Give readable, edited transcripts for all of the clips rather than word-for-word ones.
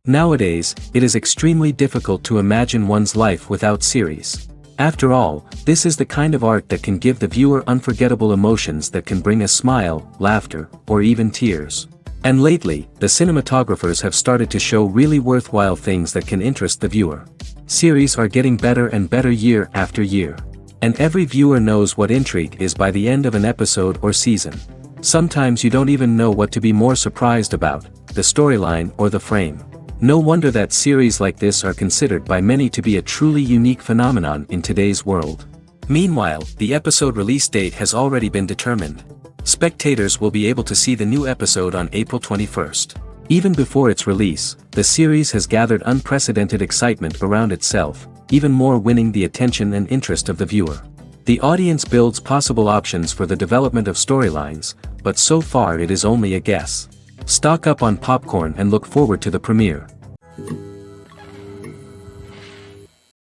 Nowadays, it is extremely difficult to imagine one's life without series. After all, this is the kind of art that can give the viewer unforgettable emotions that can bring a smile, laughter, or even tears. And lately, the cinematographers have started to show really worthwhile things that can interest the viewer. Series are getting better and better year after year. And every viewer knows what intrigue is by the end of an episode or season. Sometimes you don't even know what to be more surprised about, the storyline or the frame. No wonder that series like this are considered by many to be a truly unique phenomenon in today's world. Meanwhile, the episode release date has already been determined. Spectators will be able to see the new episode on April 21st. Even before its release, the series has gathered unprecedented excitement around itself, even more winning the attention and interest of the viewer. The audience builds possible options for the development of storylines, but so far it is only a guess. Stock up on popcorn and look forward to the premiere.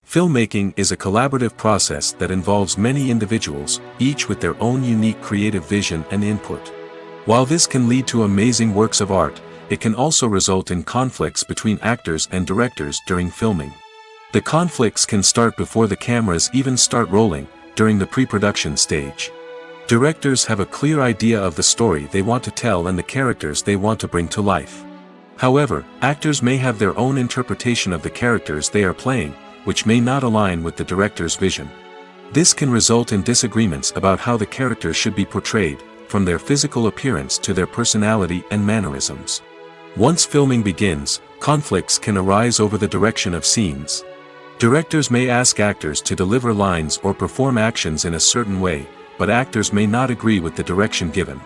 Filmmaking is a collaborative process that involves many individuals, each with their own unique creative vision and input. While this can lead to amazing works of art, it can also result in conflicts between actors and directors during filming. The conflicts can start before the cameras even start rolling, during the pre-production stage. Directors have a clear idea of the story they want to tell and the characters they want to bring to life. However, actors may have their own interpretation of the characters they are playing, which may not align with the director's vision. This can result in disagreements about how the characters should be portrayed, from their physical appearance to their personality and mannerisms. Once filming begins, conflicts can arise over the direction of scenes. Directors may ask actors to deliver lines or perform actions in a certain way, but actors may not agree with the direction given.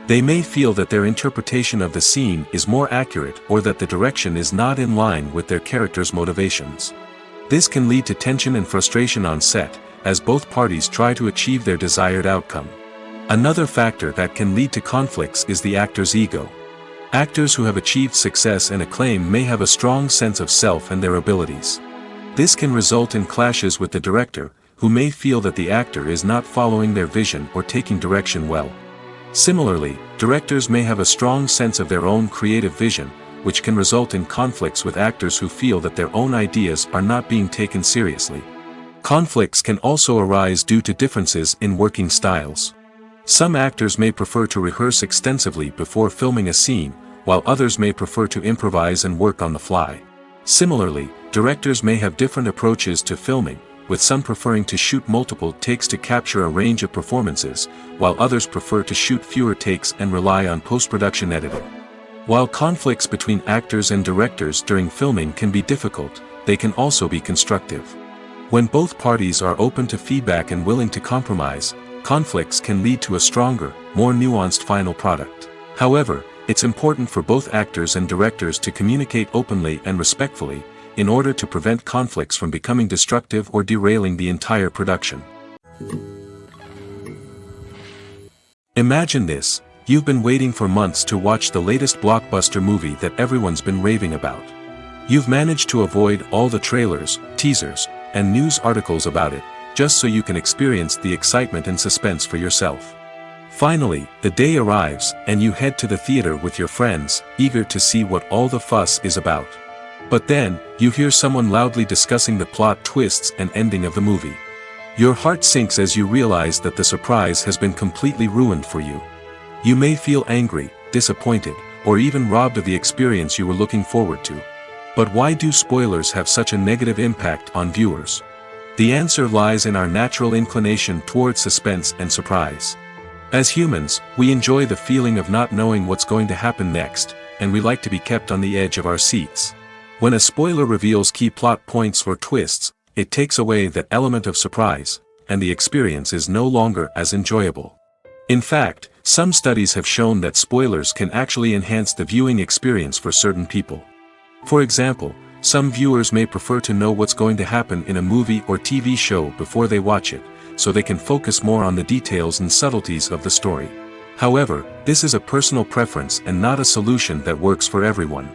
They may feel that their interpretation of the scene is more accurate or that the direction is not in line with their character's motivations. This can lead to tension and frustration on set, as both parties try to achieve their desired outcome. Another factor that can lead to conflicts is the actor's ego. Actors who have achieved success and acclaim may have a strong sense of self and their abilities. This can result in clashes with the director, who may feel that the actor is not following their vision or taking direction well. Similarly, directors may have a strong sense of their own creative vision, which can result in conflicts with actors who feel that their own ideas are not being taken seriously. Conflicts can also arise due to differences in working styles. Some actors may prefer to rehearse extensively before filming a scene, while others may prefer to improvise and work on the fly. Similarly, directors may have different approaches to filming, with some preferring to shoot multiple takes to capture a range of performances, while others prefer to shoot fewer takes and rely on post-production editing. While conflicts between actors and directors during filming can be difficult, they can also be constructive. When both parties are open to feedback and willing to compromise, conflicts can lead to a stronger, more nuanced final product. However, it's important for both actors and directors to communicate openly and respectfully, in order to prevent conflicts from becoming destructive or derailing the entire production. Imagine this: you've been waiting for months to watch the latest blockbuster movie that everyone's been raving about. You've managed to avoid all the trailers, teasers, and news articles about it, just so you can experience the excitement and suspense for yourself. Finally, the day arrives, and you head to the theater with your friends, eager to see what all the fuss is about. But then, you hear someone loudly discussing the plot twists and ending of the movie. Your heart sinks as you realize that the surprise has been completely ruined for you. You may feel angry, disappointed, or even robbed of the experience you were looking forward to. But why do spoilers have such a negative impact on viewers? The answer lies in our natural inclination towards suspense and surprise. As humans, we enjoy the feeling of not knowing what's going to happen next, and we like to be kept on the edge of our seats. When a spoiler reveals key plot points or twists, it takes away that element of surprise, and the experience is no longer as enjoyable. In fact, some studies have shown that spoilers can actually enhance the viewing experience for certain people. For example, some viewers may prefer to know what's going to happen in a movie or TV show before they watch it, so they can focus more on the details and subtleties of the story. However, this is a personal preference and not a solution that works for everyone.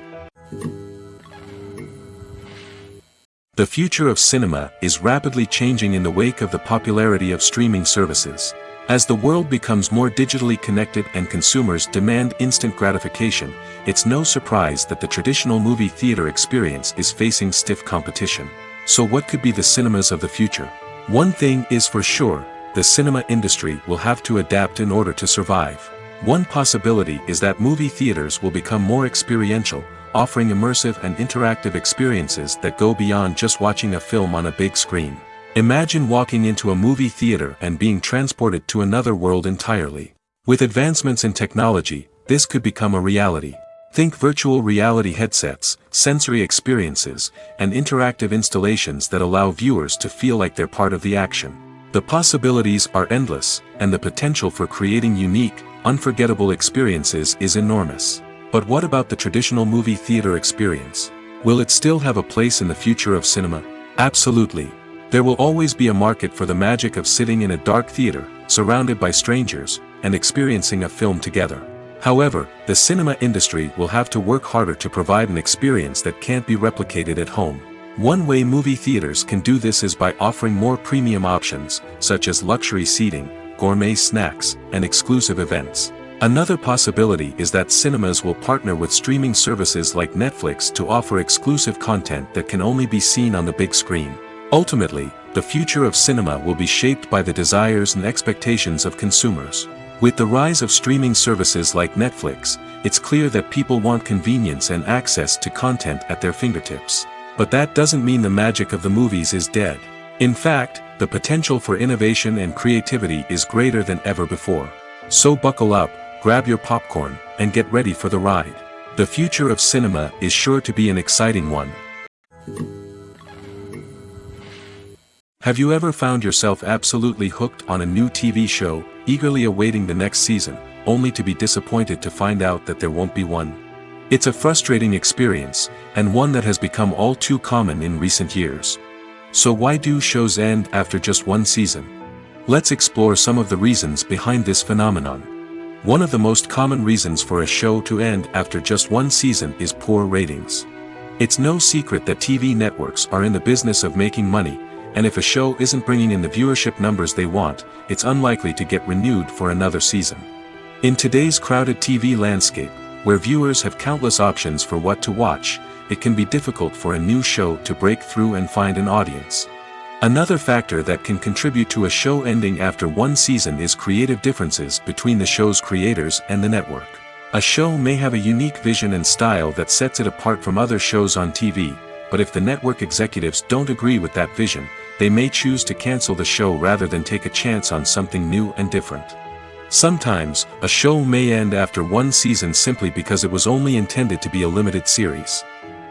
The future of cinema is rapidly changing in the wake of the popularity of streaming services. As the world becomes more digitally connected and consumers demand instant gratification, it's no surprise that the traditional movie theater experience is facing stiff competition. So what could be the cinemas of the future? One thing is for sure, the cinema industry will have to adapt in order to survive. One possibility is that movie theaters will become more experiential, offering immersive and interactive experiences that go beyond just watching a film on a big screen. Imagine walking into a movie theater and being transported to another world entirely. With advancements in technology, this could become a reality. Think virtual reality headsets, sensory experiences, and interactive installations that allow viewers to feel like they're part of the action. The possibilities are endless, and the potential for creating unique, unforgettable experiences is enormous. But what about the traditional movie theater experience? Will it still have a place in the future of cinema? Absolutely. There will always be a market for the magic of sitting in a dark theater, surrounded by strangers, and experiencing a film together. However, the cinema industry will have to work harder to provide an experience that can't be replicated at home. One way movie theaters can do this is by offering more premium options, such as luxury seating, gourmet snacks, and exclusive events. Another possibility is that cinemas will partner with streaming services like Netflix to offer exclusive content that can only be seen on the big screen. Ultimately, the future of cinema will be shaped by the desires and expectations of consumers. With the rise of streaming services like Netflix, it's clear that people want convenience and access to content at their fingertips. But that doesn't mean the magic of the movies is dead. In fact, the potential for innovation and creativity is greater than ever before. So buckle up, grab your popcorn, and get ready for the ride. The future of cinema is sure to be an exciting one. Have you ever found yourself absolutely hooked on a new TV show, eagerly awaiting the next season, only to be disappointed to find out that there won't be one? It's a frustrating experience, and one that has become all too common in recent years. So why do shows end after just one season? Let's explore some of the reasons behind this phenomenon. One of the most common reasons for a show to end after just one season is poor ratings. It's no secret that TV networks are in the business of making money, and if a show isn't bringing in the viewership numbers they want, it's unlikely to get renewed for another season. In today's crowded TV landscape, where viewers have countless options for what to watch, it can be difficult for a new show to break through and find an audience. Another factor that can contribute to a show ending after one season is creative differences between the show's creators and the network. A show may have a unique vision and style that sets it apart from other shows on TV, but if the network executives don't agree with that vision, they may choose to cancel the show rather than take a chance on something new and different. Sometimes, a show may end after one season simply because it was only intended to be a limited series.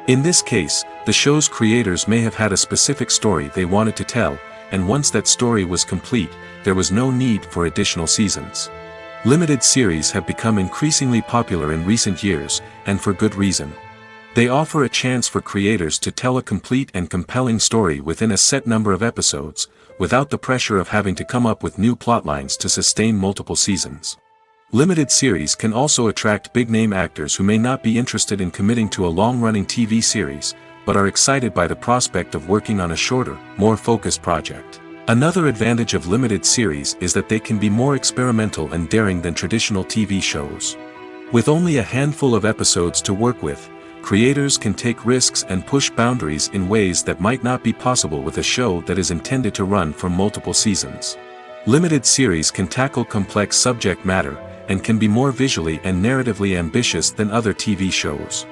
In this case, the show's creators may have had a specific story they wanted to tell, and once that story was complete, there was no need for additional seasons. Limited series have become increasingly popular in recent years, and for good reason. They offer a chance for creators to tell a complete and compelling story within a set number of episodes, without the pressure of having to come up with new plotlines to sustain multiple seasons. Limited series can also attract big-name actors who may not be interested in committing to a long-running TV series, but are excited by the prospect of working on a shorter, more focused project. Another advantage of limited series is that they can be more experimental and daring than traditional TV shows. With only a handful of episodes to work with, creators can take risks and push boundaries in ways that might not be possible with a show that is intended to run for multiple seasons. Limited series can tackle complex subject matter, and can be more visually and narratively ambitious than other TV shows.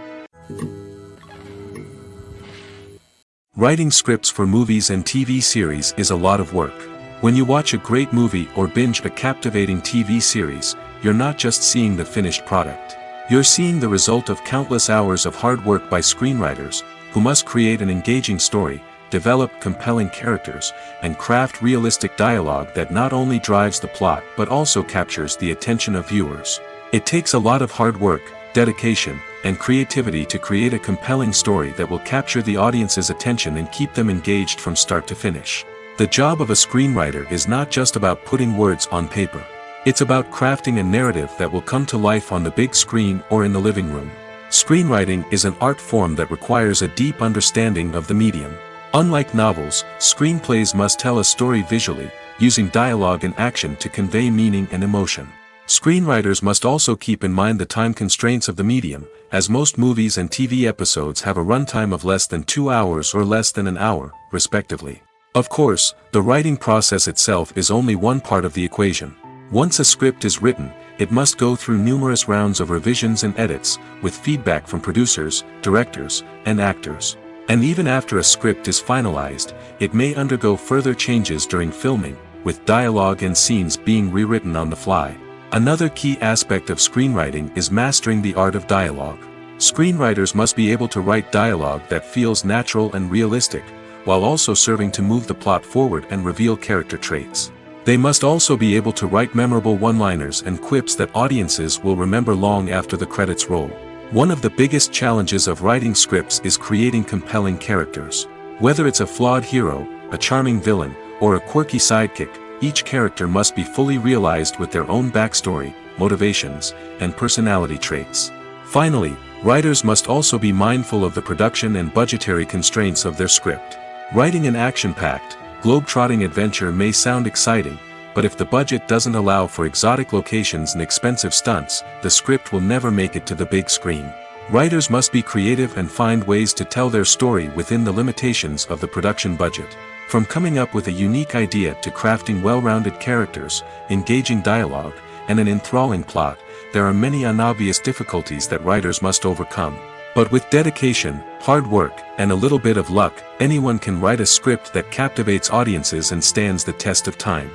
Writing scripts for movies and TV series is a lot of work. When you watch a great movie or binge a captivating TV series, you're not just seeing the finished product. You're seeing the result of countless hours of hard work by screenwriters, who must create an engaging story, develop compelling characters, and craft realistic dialogue that not only drives the plot but also captures the attention of viewers. It takes a lot of hard work, dedication, and creativity to create a compelling story that will capture the audience's attention and keep them engaged from start to finish. The job of a screenwriter is not just about putting words on paper. It's about crafting a narrative that will come to life on the big screen or in the living room. Screenwriting is an art form that requires a deep understanding of the medium. Unlike novels, screenplays must tell a story visually, using dialogue and action to convey meaning and emotion. Screenwriters must also keep in mind the time constraints of the medium, as most movies and TV episodes have a runtime of less than 2 hours or less than an hour, respectively. Of course, the writing process itself is only one part of the equation. Once a script is written, it must go through numerous rounds of revisions and edits, with feedback from producers, directors, and actors. And even after a script is finalized, it may undergo further changes during filming, with dialogue and scenes being rewritten on the fly. Another key aspect of screenwriting is mastering the art of dialogue. Screenwriters must be able to write dialogue that feels natural and realistic, while also serving to move the plot forward and reveal character traits. They must also be able to write memorable one-liners and quips that audiences will remember long after the credits roll. One of the biggest challenges of writing scripts is creating compelling characters. Whether it's a flawed hero, a charming villain, or a quirky sidekick, each character must be fully realized with their own backstory, motivations, and personality traits. Finally, writers must also be mindful of the production and budgetary constraints of their script. Writing an action-packed, globe-trotting adventure may sound exciting, but if the budget doesn't allow for exotic locations and expensive stunts, the script will never make it to the big screen. Writers must be creative and find ways to tell their story within the limitations of the production budget. From coming up with a unique idea to crafting well-rounded characters, engaging dialogue, and an enthralling plot, there are many unobvious difficulties that writers must overcome. But with dedication, hard work, and a little bit of luck, anyone can write a script that captivates audiences and stands the test of time.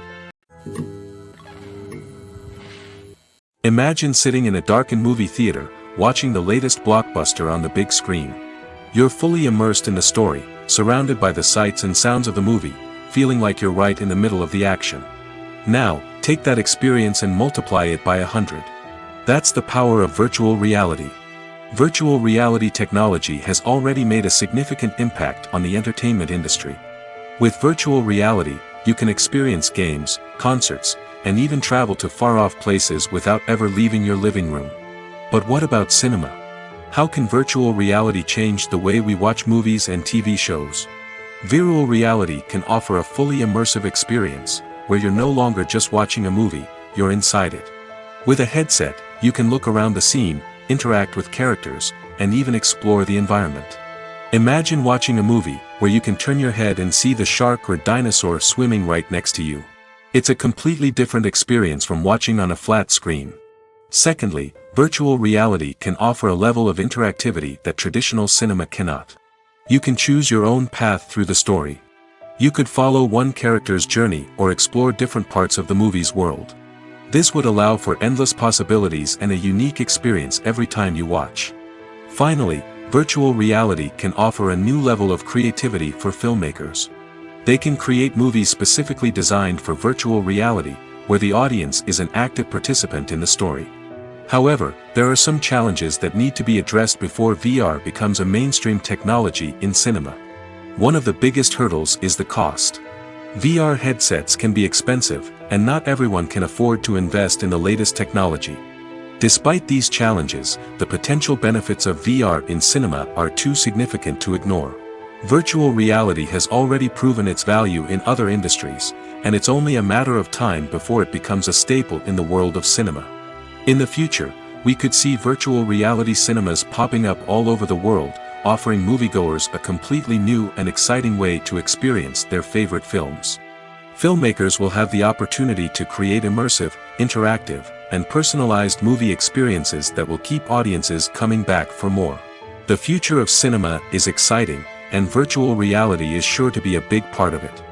Imagine sitting in a darkened movie theater, watching the latest blockbuster on the big screen. You're fully immersed in the story, surrounded by the sights and sounds of the movie, feeling like you're right in the middle of the action. Now, take that experience and multiply it by 100. That's the power of virtual reality. Virtual reality technology has already made a significant impact on the entertainment industry. With virtual reality, you can experience games, concerts, and even travel to far-off places without ever leaving your living room. But what about cinema? How can virtual reality change the way we watch movies and TV shows? Virtual reality can offer a fully immersive experience, where you're no longer just watching a movie, you're inside it. With a headset, you can look around the scene, interact with characters, and even explore the environment. Imagine watching a movie, where you can turn your head and see the shark or dinosaur swimming right next to you. It's a completely different experience from watching on a flat screen. Secondly, virtual reality can offer a level of interactivity that traditional cinema cannot. You can choose your own path through the story. You could follow one character's journey or explore different parts of the movie's world. This would allow for endless possibilities and a unique experience every time you watch. Finally, virtual reality can offer a new level of creativity for filmmakers. They can create movies specifically designed for virtual reality, where the audience is an active participant in the story. However, there are some challenges that need to be addressed before VR becomes a mainstream technology in cinema. One of the biggest hurdles is the cost. VR headsets can be expensive, and not everyone can afford to invest in the latest technology. Despite these challenges, the potential benefits of VR in cinema are too significant to ignore. Virtual reality has already proven its value in other industries, and it's only a matter of time before it becomes a staple in the world of cinema. In the future, we could see virtual reality cinemas popping up all over the world, offering moviegoers a completely new and exciting way to experience their favorite films. Filmmakers will have the opportunity to create immersive, interactive, and personalized movie experiences that will keep audiences coming back for more. The future of cinema is exciting, and virtual reality is sure to be a big part of it.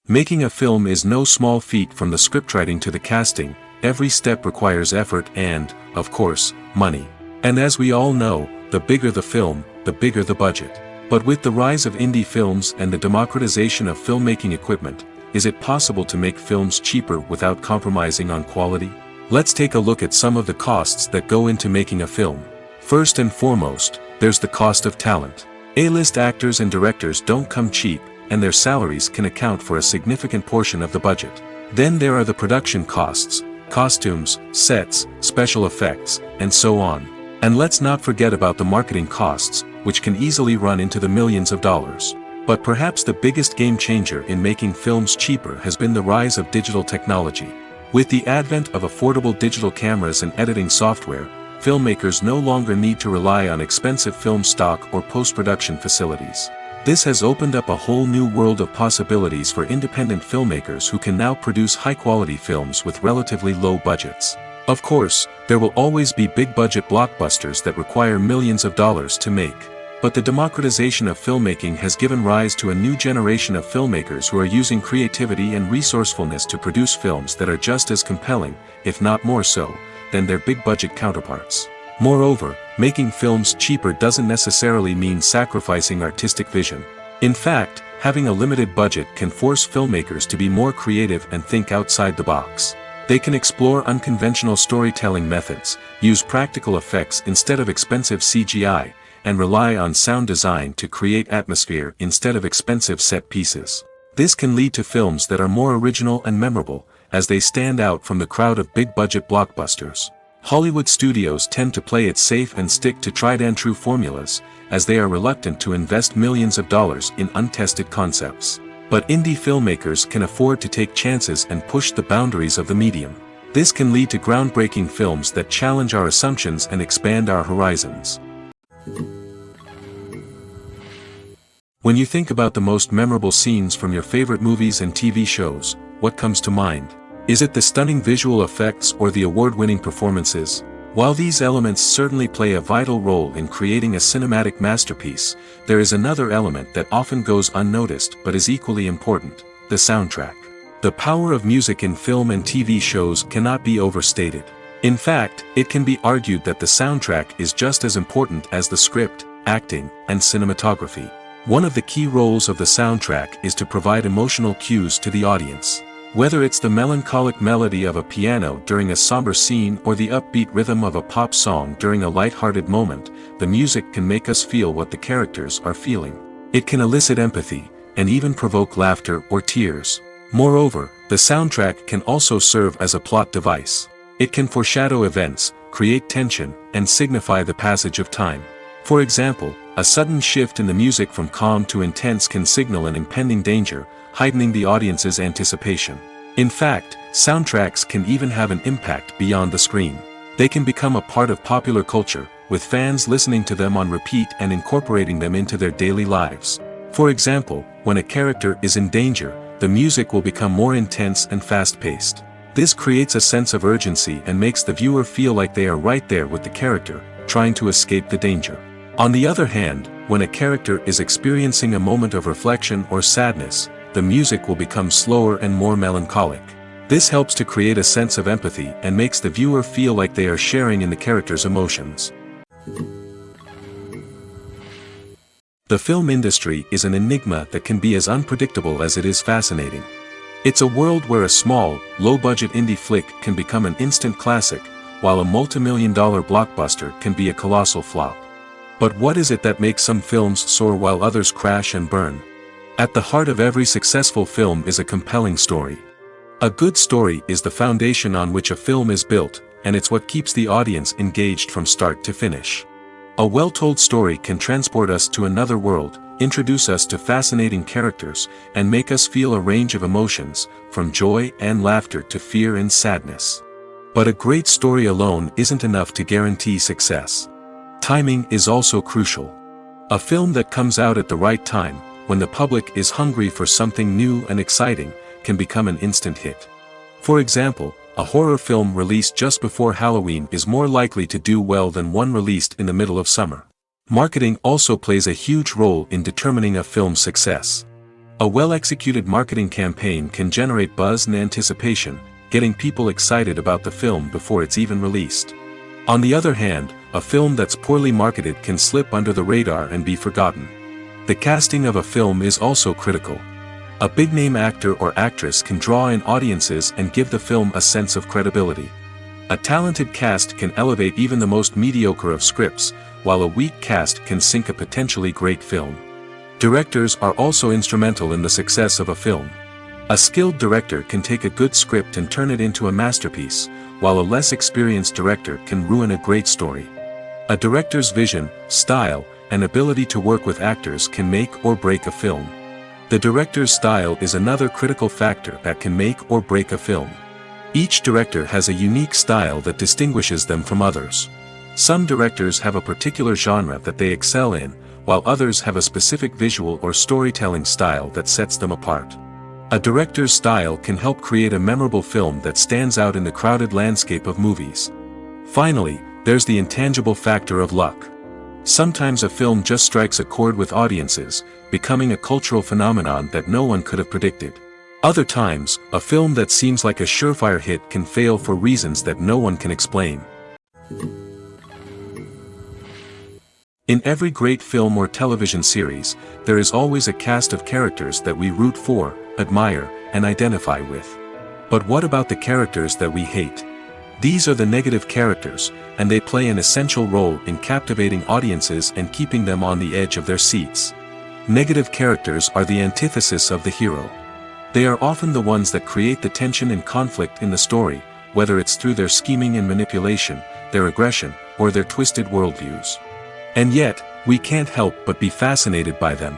Making a film is no small feat. From the scriptwriting to the casting, every step requires effort and, of course, money. And as we all know, the bigger the film, the bigger the budget. But with the rise of indie films and the democratization of filmmaking equipment, is it possible to make films cheaper without compromising on quality? Let's take a look at some of the costs that go into making a film. First and foremost, there's the cost of talent. A-list actors and directors don't come cheap, and their salaries can account for a significant portion of the budget. Then there are the production costs, costumes, sets, special effects, and so on. And let's not forget about the marketing costs, which can easily run into the millions of dollars. But perhaps the biggest game changer in making films cheaper has been the rise of digital technology. With the advent of affordable digital cameras and editing software, filmmakers no longer need to rely on expensive film stock or post-production facilities. This has opened up a whole new world of possibilities for independent filmmakers who can now produce high-quality films with relatively low budgets. Of course, there will always be big-budget blockbusters that require millions of dollars to make. But the democratization of filmmaking has given rise to a new generation of filmmakers who are using creativity and resourcefulness to produce films that are just as compelling, if not more so, than their big-budget counterparts. Moreover, making films cheaper doesn't necessarily mean sacrificing artistic vision. In fact, having a limited budget can force filmmakers to be more creative and think outside the box. They can explore unconventional storytelling methods, use practical effects instead of expensive CGI, and rely on sound design to create atmosphere instead of expensive set pieces. This can lead to films that are more original and memorable, as they stand out from the crowd of big-budget blockbusters. Hollywood studios tend to play it safe and stick to tried-and-true formulas, as they are reluctant to invest millions of dollars in untested concepts. But indie filmmakers can afford to take chances and push the boundaries of the medium. This can lead to groundbreaking films that challenge our assumptions and expand our horizons. When you think about the most memorable scenes from your favorite movies and TV shows, what comes to mind? Is it the stunning visual effects or the award-winning performances? While these elements certainly play a vital role in creating a cinematic masterpiece, there is another element that often goes unnoticed but is equally important: the soundtrack. The power of music in film and TV shows cannot be overstated. In fact, it can be argued that the soundtrack is just as important as the script, acting, and cinematography. One of the key roles of the soundtrack is to provide emotional cues to the audience. Whether it's the melancholic melody of a piano during a somber scene or the upbeat rhythm of a pop song during a light-hearted moment, the music can make us feel what the characters are feeling. It can elicit empathy, and even provoke laughter or tears. Moreover, the soundtrack can also serve as a plot device. It can foreshadow events, create tension, and signify the passage of time. For example, a sudden shift in the music from calm to intense can signal an impending danger, heightening the audience's anticipation. In fact, soundtracks can even have an impact beyond the screen. They can become a part of popular culture, with fans listening to them on repeat and incorporating them into their daily lives. For example, when a character is in danger, the music will become more intense and fast-paced. This creates a sense of urgency and makes the viewer feel like they are right there with the character, trying to escape the danger. On the other hand, when a character is experiencing a moment of reflection or sadness, the music will become slower and more melancholic. This helps to create a sense of empathy and makes the viewer feel like they are sharing in the character's emotions. The film industry is an enigma that can be as unpredictable as it is fascinating. It's a world where a small, low-budget indie flick can become an instant classic, while a multi-million-dollar blockbuster can be a colossal flop. But what is it that makes some films soar while others crash and burn? At the heart of every successful film is a compelling story. A good story is the foundation on which a film is built, and it's what keeps the audience engaged from start to finish. A well-told story can transport us to another world, introduce us to fascinating characters, and make us feel a range of emotions, from joy and laughter to fear and sadness. But a great story alone isn't enough to guarantee success. Timing is also crucial. A film that comes out at the right time, when the public is hungry for something new and exciting, can become an instant hit. For example, a horror film released just before Halloween is more likely to do well than one released in the middle of summer. Marketing also plays a huge role in determining a film's success. A well-executed marketing campaign can generate buzz and anticipation, getting people excited about the film before it's even released. On the other hand, a film that's poorly marketed can slip under the radar and be forgotten. The casting of a film is also critical. A big-name actor or actress can draw in audiences and give the film a sense of credibility. A talented cast can elevate even the most mediocre of scripts, while a weak cast can sink a potentially great film. Directors are also instrumental in the success of a film. A skilled director can take a good script and turn it into a masterpiece, while a less experienced director can ruin a great story. A director's vision, style, and ability to work with actors can make or break a film. The director's style is another critical factor that can make or break a film. Each director has a unique style that distinguishes them from others. Some directors have a particular genre that they excel in, while others have a specific visual or storytelling style that sets them apart. A director's style can help create a memorable film that stands out in the crowded landscape of movies. Finally, there's the intangible factor of luck. Sometimes a film just strikes a chord with audiences, becoming a cultural phenomenon that no one could have predicted. Other times, a film that seems like a surefire hit can fail for reasons that no one can explain. In every great film or television series, there is always a cast of characters that we root for, admire, and identify with. But what about the characters that we hate? These are the negative characters, and they play an essential role in captivating audiences and keeping them on the edge of their seats. Negative characters are the antithesis of the hero. They are often the ones that create the tension and conflict in the story, whether it's through their scheming and manipulation, their aggression, or their twisted worldviews. And yet, we can't help but be fascinated by them.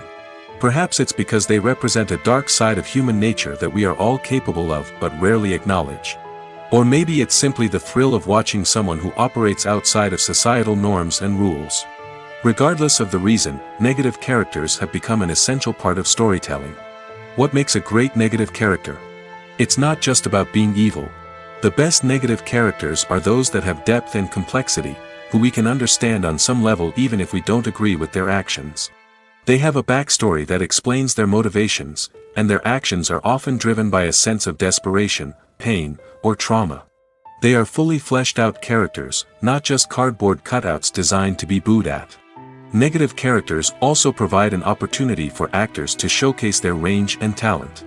Perhaps it's because they represent a dark side of human nature that we are all capable of but rarely acknowledge. Or maybe it's simply the thrill of watching someone who operates outside of societal norms and rules. Regardless of the reason, negative characters have become an essential part of storytelling. What makes a great negative character? It's not just about being evil. The best negative characters are those that have depth and complexity, who we can understand on some level even if we don't agree with their actions. They have a backstory that explains their motivations, and their actions are often driven by a sense of desperation, pain, or trauma. They are fully fleshed out characters, not just cardboard cutouts designed to be booed at. Negative characters also provide an opportunity for actors to showcase their range and talent.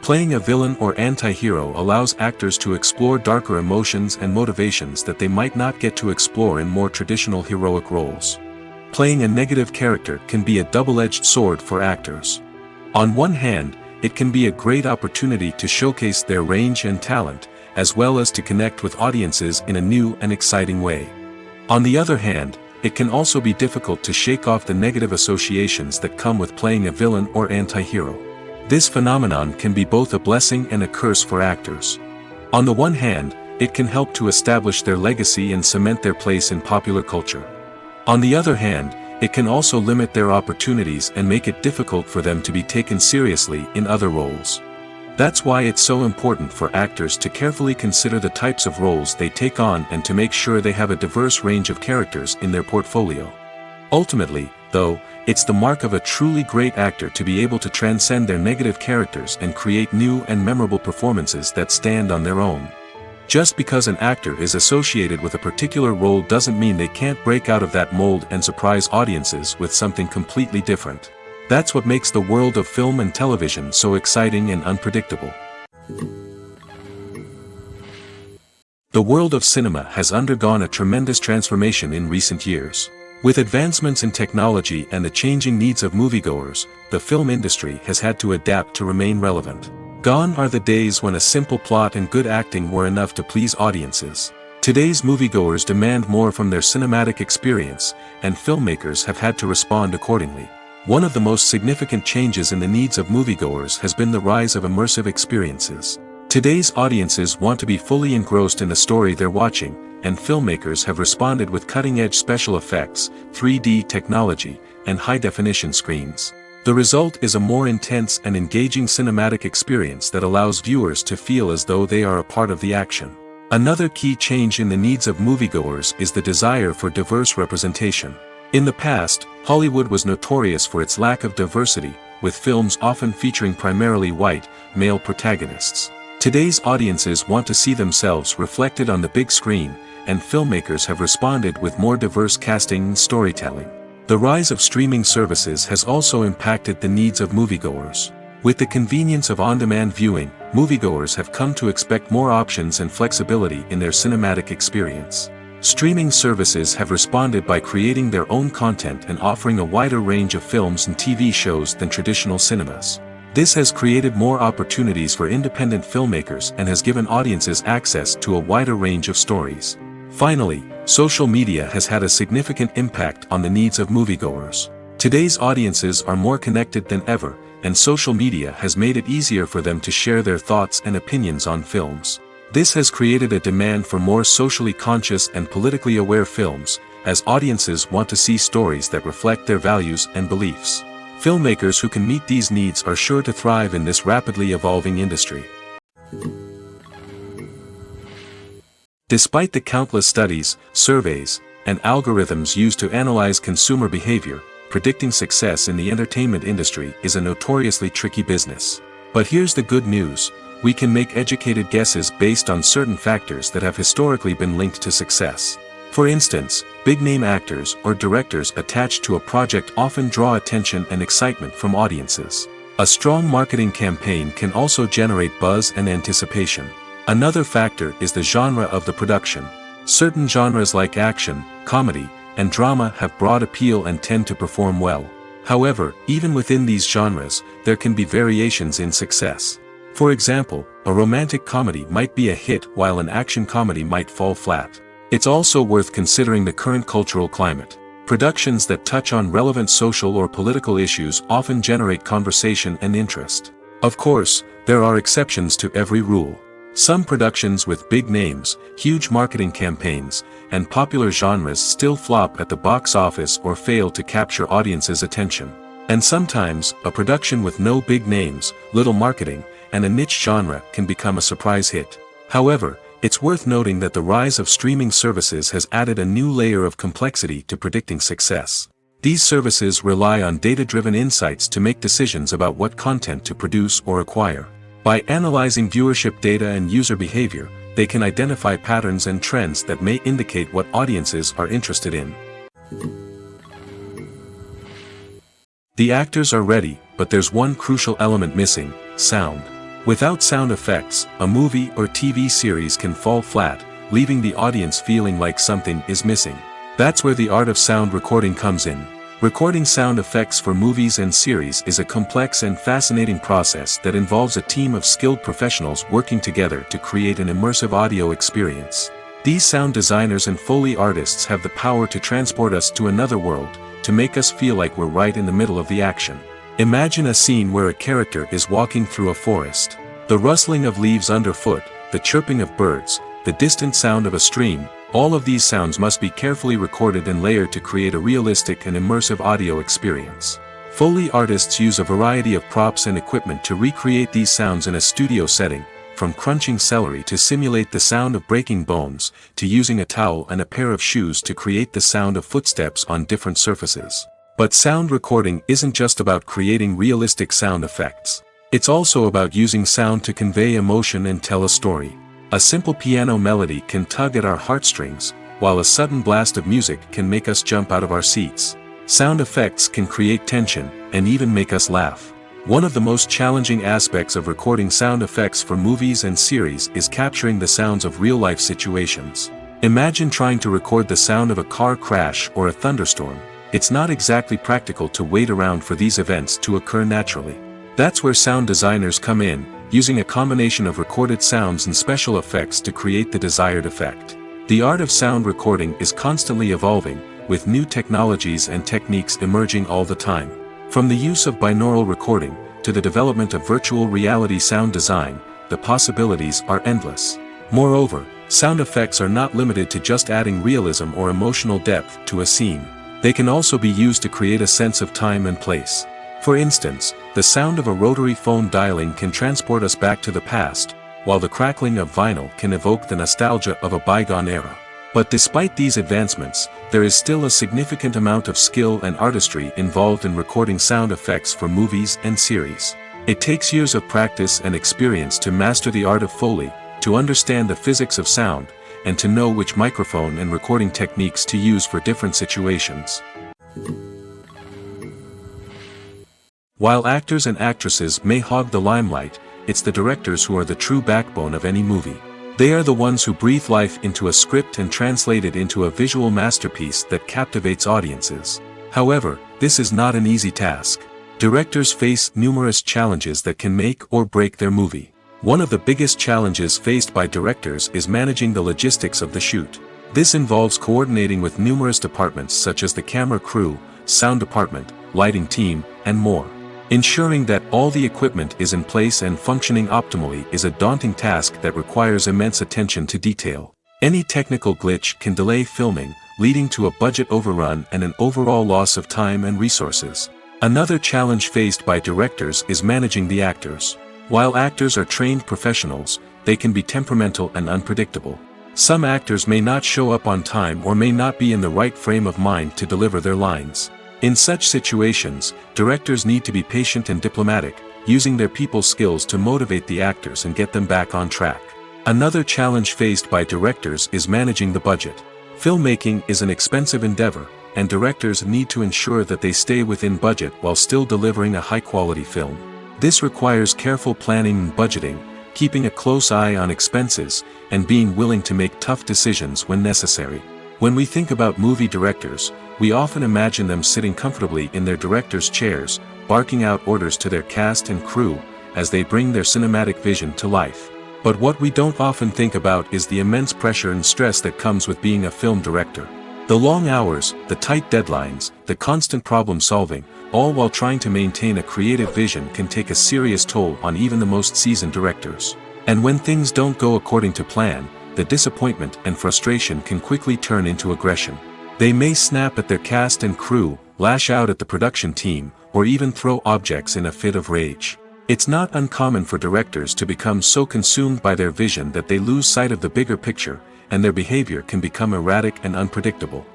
Playing a villain or anti-hero allows actors to explore darker emotions and motivations that they might not get to explore in more traditional heroic roles. Playing a negative character can be a double-edged sword for actors. On one hand, it can be a great opportunity to showcase their range and talent, as well as to connect with audiences in a new and exciting way. On the other hand, it can also be difficult to shake off the negative associations that come with playing a villain or anti-hero. This phenomenon can be both a blessing and a curse for actors. On the one hand, it can help to establish their legacy and cement their place in popular culture. On the other hand, it can also limit their opportunities and make it difficult for them to be taken seriously in other roles. That's why it's so important for actors to carefully consider the types of roles they take on and to make sure they have a diverse range of characters in their portfolio. Ultimately, though, it's the mark of a truly great actor to be able to transcend their negative characters and create new and memorable performances that stand on their own. Just because an actor is associated with a particular role doesn't mean they can't break out of that mold and surprise audiences with something completely different. That's what makes the world of film and television so exciting and unpredictable. The world of cinema has undergone a tremendous transformation in recent years. With advancements in technology and the changing needs of moviegoers, the film industry has had to adapt to remain relevant. Gone are the days when a simple plot and good acting were enough to please audiences. Today's moviegoers demand more from their cinematic experience, and filmmakers have had to respond accordingly. One of the most significant changes in the needs of moviegoers has been the rise of immersive experiences. Today's audiences want to be fully engrossed in the story they're watching, and filmmakers have responded with cutting-edge special effects, 3D technology, and high-definition screens. The result is a more intense and engaging cinematic experience that allows viewers to feel as though they are a part of the action. Another key change in the needs of moviegoers is the desire for diverse representation. In the past, Hollywood was notorious for its lack of diversity, with films often featuring primarily white, male protagonists. Today's audiences want to see themselves reflected on the big screen, and filmmakers have responded with more diverse casting and storytelling. The rise of streaming services has also impacted the needs of moviegoers. With the convenience of on-demand viewing, moviegoers have come to expect more options and flexibility in their cinematic experience. Streaming services have responded by creating their own content and offering a wider range of films and TV shows than traditional cinemas. This has created more opportunities for independent filmmakers and has given audiences access to a wider range of stories. Finally, social media has had a significant impact on the needs of moviegoers. Today's audiences are more connected than ever, and social media has made it easier for them to share their thoughts and opinions on films. This has created a demand for more socially conscious and politically aware films, as audiences want to see stories that reflect their values and beliefs. Filmmakers who can meet these needs are sure to thrive in this rapidly evolving industry. Despite the countless studies, surveys, and algorithms used to analyze consumer behavior, predicting success in the entertainment industry is a notoriously tricky business. But here's the good news: we can make educated guesses based on certain factors that have historically been linked to success. For instance, big-name actors or directors attached to a project often draw attention and excitement from audiences. A strong marketing campaign can also generate buzz and anticipation. Another factor is the genre of the production. Certain genres like action, comedy, and drama have broad appeal and tend to perform well. However, even within these genres, there can be variations in success. For example, a romantic comedy might be a hit while an action comedy might fall flat. It's also worth considering the current cultural climate. Productions that touch on relevant social or political issues often generate conversation and interest. Of course, there are exceptions to every rule. Some productions with big names, huge marketing campaigns, and popular genres still flop at the box office or fail to capture audiences' attention. And sometimes, a production with no big names, little marketing, and a niche genre can become a surprise hit. However, it's worth noting that the rise of streaming services has added a new layer of complexity to predicting success. These services rely on data-driven insights to make decisions about what content to produce or acquire. By analyzing viewership data and user behavior, they can identify patterns and trends that may indicate what audiences are interested in. The actors are ready, but there's one crucial element missing: sound. Without sound effects, a movie or TV series can fall flat, leaving the audience feeling like something is missing. That's where the art of sound recording comes in. Recording sound effects for movies and series is a complex and fascinating process that involves a team of skilled professionals working together to create an immersive audio experience. These sound designers and Foley artists have the power to transport us to another world, to make us feel like we're right in the middle of the action. Imagine a scene where a character is walking through a forest. The rustling of leaves underfoot, the chirping of birds, the distant sound of a stream, all of these sounds must be carefully recorded and layered to create a realistic and immersive audio experience. Foley artists use a variety of props and equipment to recreate these sounds in a studio setting, from crunching celery to simulate the sound of breaking bones, to using a towel and a pair of shoes to create the sound of footsteps on different surfaces. But sound recording isn't just about creating realistic sound effects. It's also about using sound to convey emotion and tell a story. A simple piano melody can tug at our heartstrings, while a sudden blast of music can make us jump out of our seats. Sound effects can create tension, and even make us laugh. One of the most challenging aspects of recording sound effects for movies and series is capturing the sounds of real-life situations. Imagine trying to record the sound of a car crash or a thunderstorm. It's not exactly practical to wait around for these events to occur naturally. That's where sound designers come in, using a combination of recorded sounds and special effects to create the desired effect. The art of sound recording is constantly evolving, with new technologies and techniques emerging all the time. From the use of binaural recording, to the development of virtual reality sound design, the possibilities are endless. Moreover, sound effects are not limited to just adding realism or emotional depth to a scene. They can also be used to create a sense of time and place. For instance, the sound of a rotary phone dialing can transport us back to the past, while the crackling of vinyl can evoke the nostalgia of a bygone era. But despite these advancements, there is still a significant amount of skill and artistry involved in recording sound effects for movies and series. It takes years of practice and experience to master the art of Foley, to understand the physics of sound, and to know which microphone and recording techniques to use for different situations. While actors and actresses may hog the limelight, it's the directors who are the true backbone of any movie. They are the ones who breathe life into a script and translate it into a visual masterpiece that captivates audiences. However, this is not an easy task. Directors face numerous challenges that can make or break their movie. One of the biggest challenges faced by directors is managing the logistics of the shoot. This involves coordinating with numerous departments such as the camera crew, sound department, lighting team, and more. Ensuring that all the equipment is in place and functioning optimally is a daunting task that requires immense attention to detail. Any technical glitch can delay filming, leading to a budget overrun and an overall loss of time and resources. Another challenge faced by directors is managing the actors. While actors are trained professionals, they can be temperamental and unpredictable. Some actors may not show up on time or may not be in the right frame of mind to deliver their lines. In such situations, directors need to be patient and diplomatic, using their people skills to motivate the actors and get them back on track. Another challenge faced by directors is managing the budget. Filmmaking is an expensive endeavor, and directors need to ensure that they stay within budget while still delivering a high-quality film. This requires careful planning and budgeting, keeping a close eye on expenses, and being willing to make tough decisions when necessary. When we think about movie directors, we often imagine them sitting comfortably in their director's chairs, barking out orders to their cast and crew, as they bring their cinematic vision to life. But what we don't often think about is the immense pressure and stress that comes with being a film director. The long hours, the tight deadlines, the constant problem solving, all while trying to maintain a creative vision can take a serious toll on even the most seasoned directors. And when things don't go according to plan, the disappointment and frustration can quickly turn into aggression. They may snap at their cast and crew, lash out at the production team, or even throw objects in a fit of rage. It's not uncommon for directors to become so consumed by their vision that they lose sight of the bigger picture, and their behavior can become erratic and unpredictable.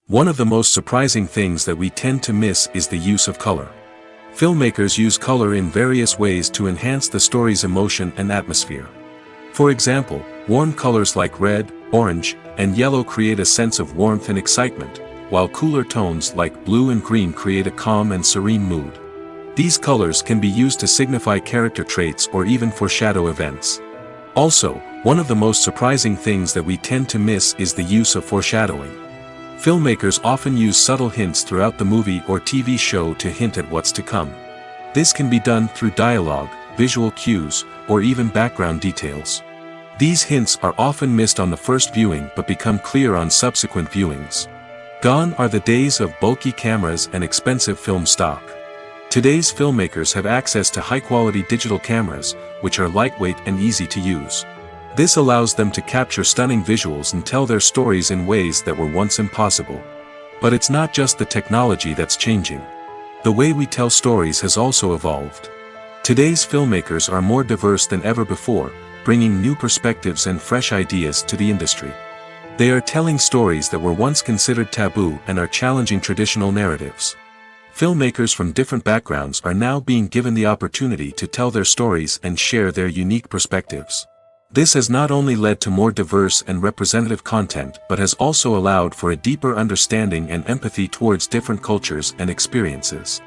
One of the most surprising things that we tend to miss is the use of color. Filmmakers use color in various ways to enhance the story's emotion and atmosphere. For example, warm colors like red, orange, and yellow create a sense of warmth and excitement, while cooler tones like blue and green create a calm and serene mood. These colors can be used to signify character traits or even foreshadow events. Also, one of the most surprising things that we tend to miss is the use of foreshadowing. Filmmakers often use subtle hints throughout the movie or TV show to hint at what's to come. This can be done through dialogue, visual cues, or even background details. These hints are often missed on the first viewing but become clear on subsequent viewings. Gone are the days of bulky cameras and expensive film stock. Today's filmmakers have access to high-quality digital cameras, which are lightweight and easy to use. This allows them to capture stunning visuals and tell their stories in ways that were once impossible. But it's not just the technology that's changing. The way we tell stories has also evolved. Today's filmmakers are more diverse than ever before, bringing new perspectives and fresh ideas to the industry. They are telling stories that were once considered taboo and are challenging traditional narratives. Filmmakers from different backgrounds are now being given the opportunity to tell their stories and share their unique perspectives. This has not only led to more diverse and representative content but has also allowed for a deeper understanding and empathy towards different cultures and experiences.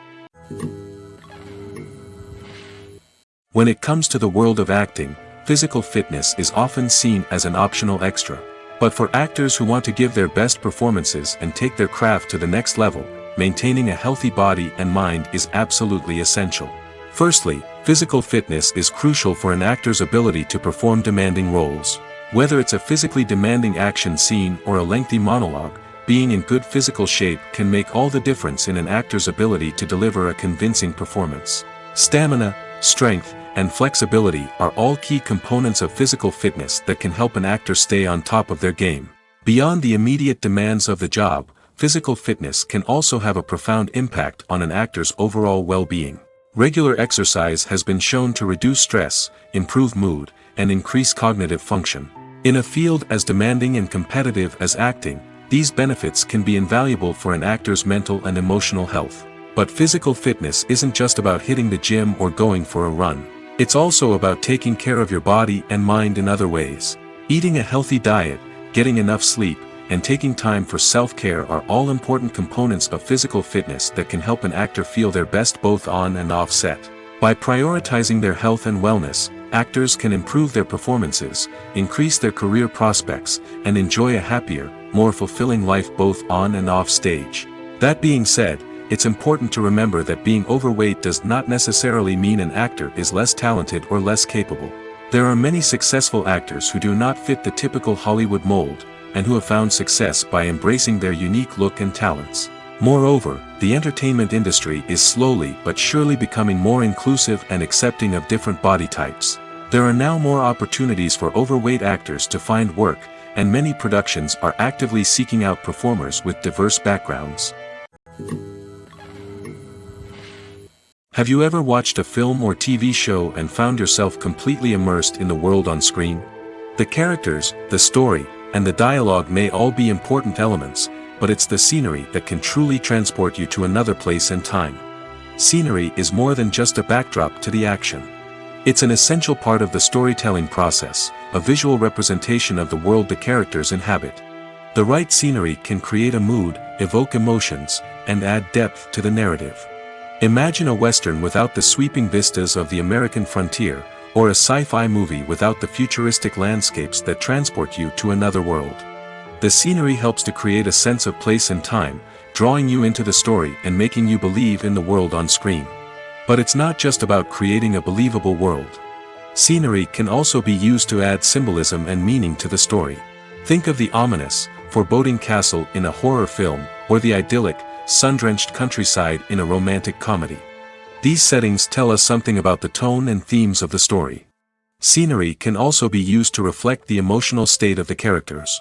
When it comes to the world of acting, physical fitness is often seen as an optional extra. But for actors who want to give their best performances and take their craft to the next level, maintaining a healthy body and mind is absolutely essential. Firstly, physical fitness is crucial for an actor's ability to perform demanding roles. Whether it's a physically demanding action scene or a lengthy monologue, being in good physical shape can make all the difference in an actor's ability to deliver a convincing performance. Stamina, strength, and flexibility are all key components of physical fitness that can help an actor stay on top of their game. Beyond the immediate demands of the job, physical fitness can also have a profound impact on an actor's overall well-being. Regular exercise has been shown to reduce stress, improve mood, and increase cognitive function. In a field as demanding and competitive as acting, these benefits can be invaluable for an actor's mental and emotional health. But physical fitness isn't just about hitting the gym or going for a run. It's also about taking care of your body and mind in other ways. Eating a healthy diet, getting enough sleep, and taking time for self-care are all important components of physical fitness that can help an actor feel their best both on and off set. By prioritizing their health and wellness, actors can improve their performances, increase their career prospects, and enjoy a happier, more fulfilling life both on and off stage. That being said, it's important to remember that being overweight does not necessarily mean an actor is less talented or less capable. There are many successful actors who do not fit the typical Hollywood mold, and who have found success by embracing their unique look and talents. Moreover, the entertainment industry is slowly but surely becoming more inclusive and accepting of different body types. There are now more opportunities for overweight actors to find work, and many productions are actively seeking out performers with diverse backgrounds. Have you ever watched a film or TV show and found yourself completely immersed in the world on screen? The characters, the story, and the dialogue may all be important elements, but it's the scenery that can truly transport you to another place and time. Scenery is more than just a backdrop to the action. It's an essential part of the storytelling process, a visual representation of the world the characters inhabit. The right scenery can create a mood, evoke emotions, and add depth to the narrative. Imagine a Western without the sweeping vistas of the American frontier, or a sci-fi movie without the futuristic landscapes that transport you to another world. The scenery helps to create a sense of place and time, drawing you into the story and making you believe in the world on screen. But it's not just about creating a believable world. Scenery can also be used to add symbolism and meaning to the story. Think of the ominous, foreboding castle in a horror film, or the idyllic, sun-drenched countryside in a romantic comedy. These settings tell us something about the tone and themes of the story. Scenery can also be used to reflect the emotional state of the characters.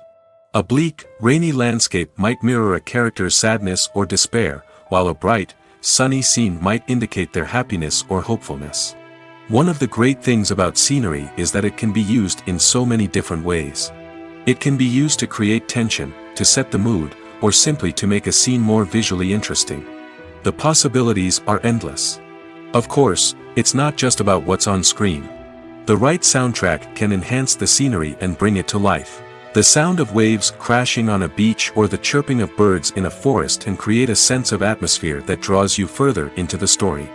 A bleak, rainy landscape might mirror a character's sadness or despair, while a bright, sunny scene might indicate their happiness or hopefulness. One of the great things about scenery is that it can be used in so many different ways. It can be used to create tension, to set the mood, or simply to make a scene more visually interesting. The possibilities are endless. Of course, it's not just about what's on screen. The right soundtrack can enhance the scenery and bring it to life. The sound of waves crashing on a beach or the chirping of birds in a forest can create a sense of atmosphere that draws you further into the story.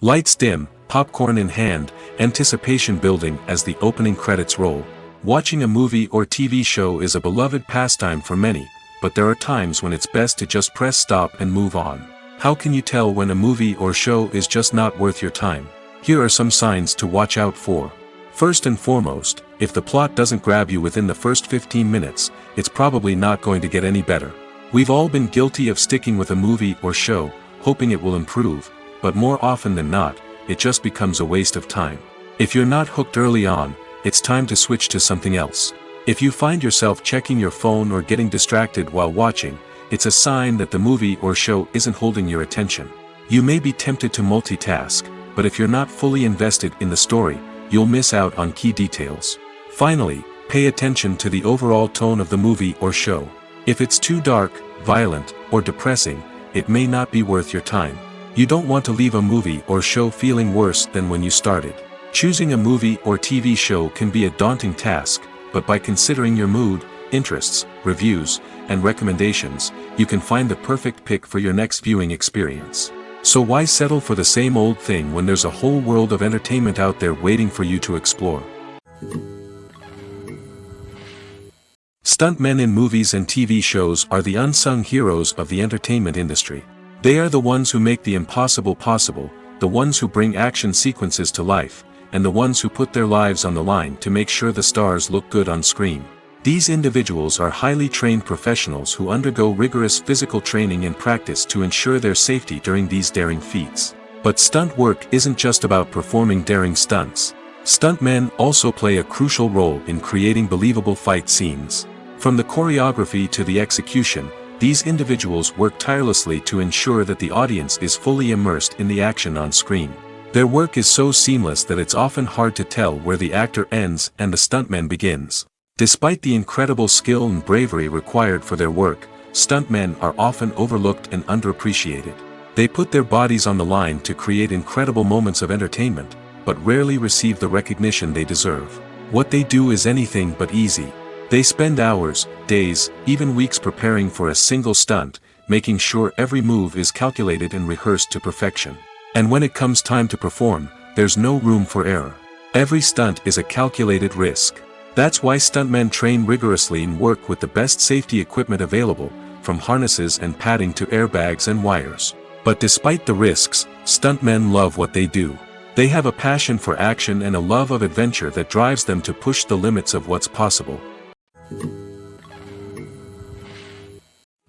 Lights dim, popcorn in hand, anticipation building as the opening credits roll. Watching a movie or TV show is a beloved pastime for many, but there are times when it's best to just press stop and move on. How can you tell when a movie or show is just not worth your time? Here are some signs to watch out for. First and foremost, if the plot doesn't grab you within the first 15 minutes, it's probably not going to get any better. We've all been guilty of sticking with a movie or show, hoping it will improve, but more often than not, it just becomes a waste of time. If you're not hooked early on, it's time to switch to something else. If you find yourself checking your phone or getting distracted while watching, it's a sign that the movie or show isn't holding your attention. You may be tempted to multitask, but if you're not fully invested in the story, you'll miss out on key details. Finally, pay attention to the overall tone of the movie or show. If it's too dark, violent, or depressing, it may not be worth your time. You don't want to leave a movie or show feeling worse than when you started. Choosing a movie or TV show can be a daunting task, but by considering your mood, interests, reviews, and recommendations, you can find the perfect pick for your next viewing experience. So why settle for the same old thing when there's a whole world of entertainment out there waiting for you to explore? Stuntmen in movies and TV shows are the unsung heroes of the entertainment industry. They are the ones who make the impossible possible, the ones who bring action sequences to life, and the ones who put their lives on the line to make sure the stars look good on screen. These individuals are highly trained professionals who undergo rigorous physical training and practice to ensure their safety during these daring feats. But stunt work isn't just about performing daring stunts. Stuntmen also play a crucial role in creating believable fight scenes. From the choreography to the execution, these individuals work tirelessly to ensure that the audience is fully immersed in the action on screen. Their work is so seamless that it's often hard to tell where the actor ends and the stuntman begins. Despite the incredible skill and bravery required for their work, stuntmen are often overlooked and underappreciated. They put their bodies on the line to create incredible moments of entertainment, but rarely receive the recognition they deserve. What they do is anything but easy. They spend hours, days, even weeks preparing for a single stunt, making sure every move is calculated and rehearsed to perfection. And when it comes time to perform, there's no room for error. Every stunt is a calculated risk. That's why stuntmen train rigorously and work with the best safety equipment available, from harnesses and padding to airbags and wires. But despite the risks, stuntmen love what they do. They have a passion for action and a love of adventure that drives them to push the limits of what's possible.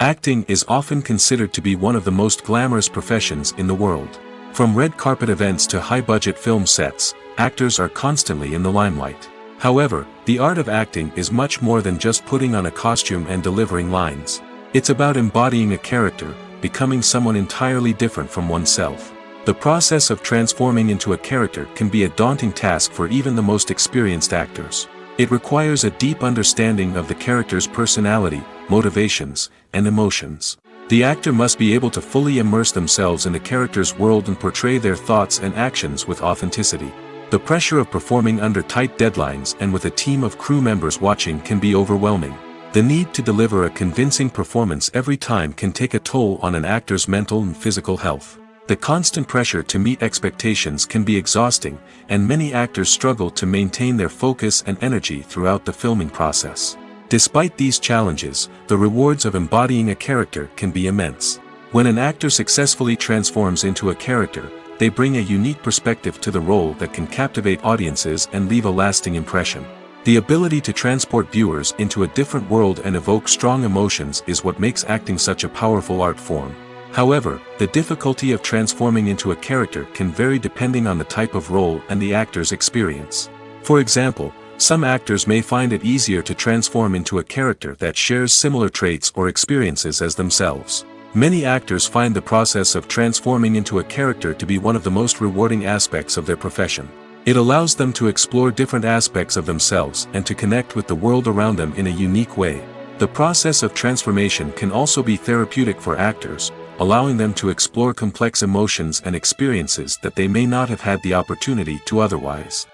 Acting is often considered to be one of the most glamorous professions in the world. From red carpet events to high-budget film sets, actors are constantly in the limelight. However, the art of acting is much more than just putting on a costume and delivering lines. It's about embodying a character, becoming someone entirely different from oneself. The process of transforming into a character can be a daunting task for even the most experienced actors. It requires a deep understanding of the character's personality, motivations, and emotions. The actor must be able to fully immerse themselves in the character's world and portray their thoughts and actions with authenticity. The pressure of performing under tight deadlines and with a team of crew members watching can be overwhelming. The need to deliver a convincing performance every time can take a toll on an actor's mental and physical health. The constant pressure to meet expectations can be exhausting, and many actors struggle to maintain their focus and energy throughout the filming process. Despite these challenges, the rewards of embodying a character can be immense. When an actor successfully transforms into a character, they bring a unique perspective to the role that can captivate audiences and leave a lasting impression. The ability to transport viewers into a different world and evoke strong emotions is what makes acting such a powerful art form. However, the difficulty of transforming into a character can vary depending on the type of role and the actor's experience. For example, some actors may find it easier to transform into a character that shares similar traits or experiences as themselves. Many actors find the process of transforming into a character to be one of the most rewarding aspects of their profession. It allows them to explore different aspects of themselves and to connect with the world around them in a unique way. The process of transformation can also be therapeutic for actors, allowing them to explore complex emotions and experiences that they may not have had the opportunity to otherwise.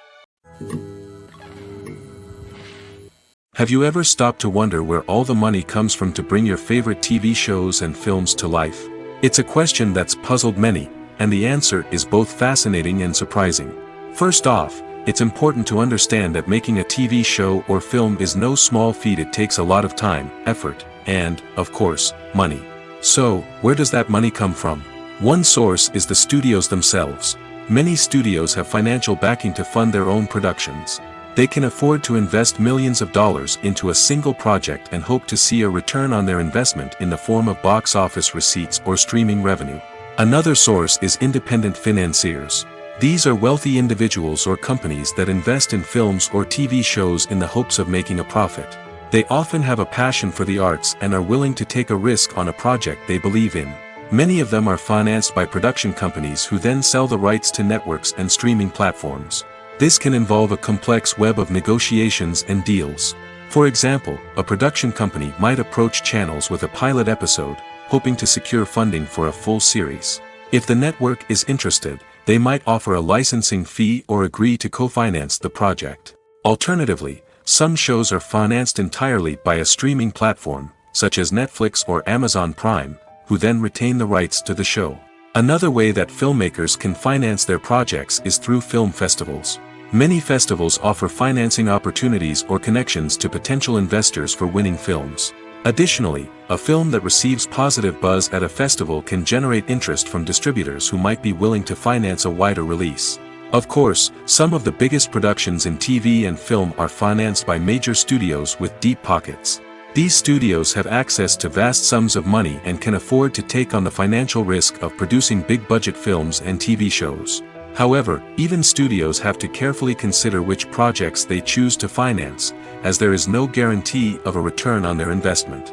Have you ever stopped to wonder where all the money comes from to bring your favorite TV shows and films to life? It's a question that's puzzled many, and the answer is both fascinating and surprising. First off, it's important to understand that making a TV show or film is no small feat. It takes a lot of time, effort, and, of course, money. So, where does that money come from? One source is the studios themselves. Many studios have financial backing to fund their own productions. They can afford to invest millions of dollars into a single project and hope to see a return on their investment in the form of box office receipts or streaming revenue. Another source is independent financiers. These are wealthy individuals or companies that invest in films or TV shows in the hopes of making a profit. They often have a passion for the arts and are willing to take a risk on a project they believe in. Many of them are financed by production companies who then sell the rights to networks and streaming platforms. This can involve a complex web of negotiations and deals. For example, a production company might approach channels with a pilot episode, hoping to secure funding for a full series. If the network is interested, they might offer a licensing fee or agree to co-finance the project. Alternatively, some shows are financed entirely by a streaming platform, such as Netflix or Amazon Prime, who then retain the rights to the show. Another way that filmmakers can finance their projects is through film festivals. Many festivals offer financing opportunities or connections to potential investors for winning films. Additionally, a film that receives positive buzz at a festival can generate interest from distributors who might be willing to finance a wider release. Of course, some of the biggest productions in TV and film are financed by major studios with deep pockets. These studios have access to vast sums of money and can afford to take on the financial risk of producing big-budget films and TV shows. However, even studios have to carefully consider which projects they choose to finance, as there is no guarantee of a return on their investment.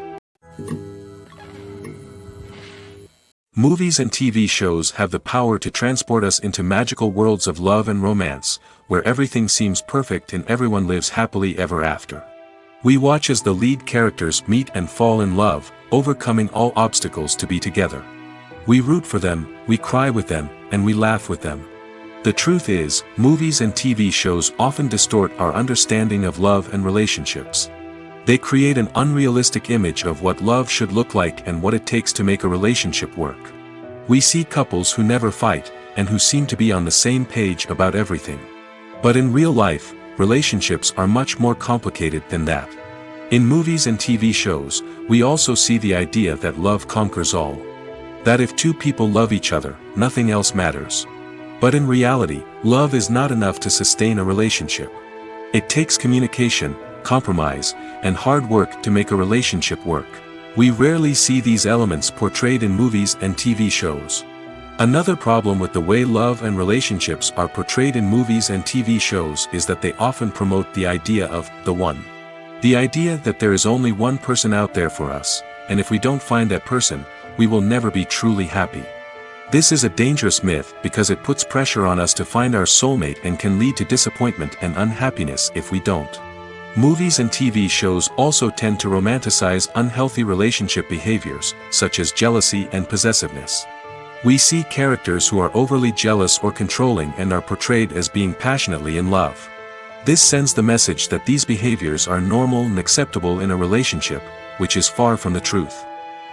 Movies and TV shows have the power to transport us into magical worlds of love and romance, where everything seems perfect and everyone lives happily ever after. We watch as the lead characters meet and fall in love, overcoming all obstacles to be together. We root for them, we cry with them, and we laugh with them. The truth is, movies and TV shows often distort our understanding of love and relationships. They create an unrealistic image of what love should look like and what it takes to make a relationship work. We see couples who never fight, and who seem to be on the same page about everything. But in real life, relationships are much more complicated than that. In movies and TV shows, we also see the idea that love conquers all. That if two people love each other, nothing else matters. But in reality, love is not enough to sustain a relationship. It takes communication, compromise, and hard work to make a relationship work. We rarely see these elements portrayed in movies and TV shows. Another problem with the way love and relationships are portrayed in movies and TV shows is that they often promote the idea of the one. The idea that there is only one person out there for us, and if we don't find that person, we will never be truly happy. This is a dangerous myth because it puts pressure on us to find our soulmate and can lead to disappointment and unhappiness if we don't. Movies and TV shows also tend to romanticize unhealthy relationship behaviors, such as jealousy and possessiveness. We see characters who are overly jealous or controlling and are portrayed as being passionately in love. This sends the message that these behaviors are normal and acceptable in a relationship, which is far from the truth.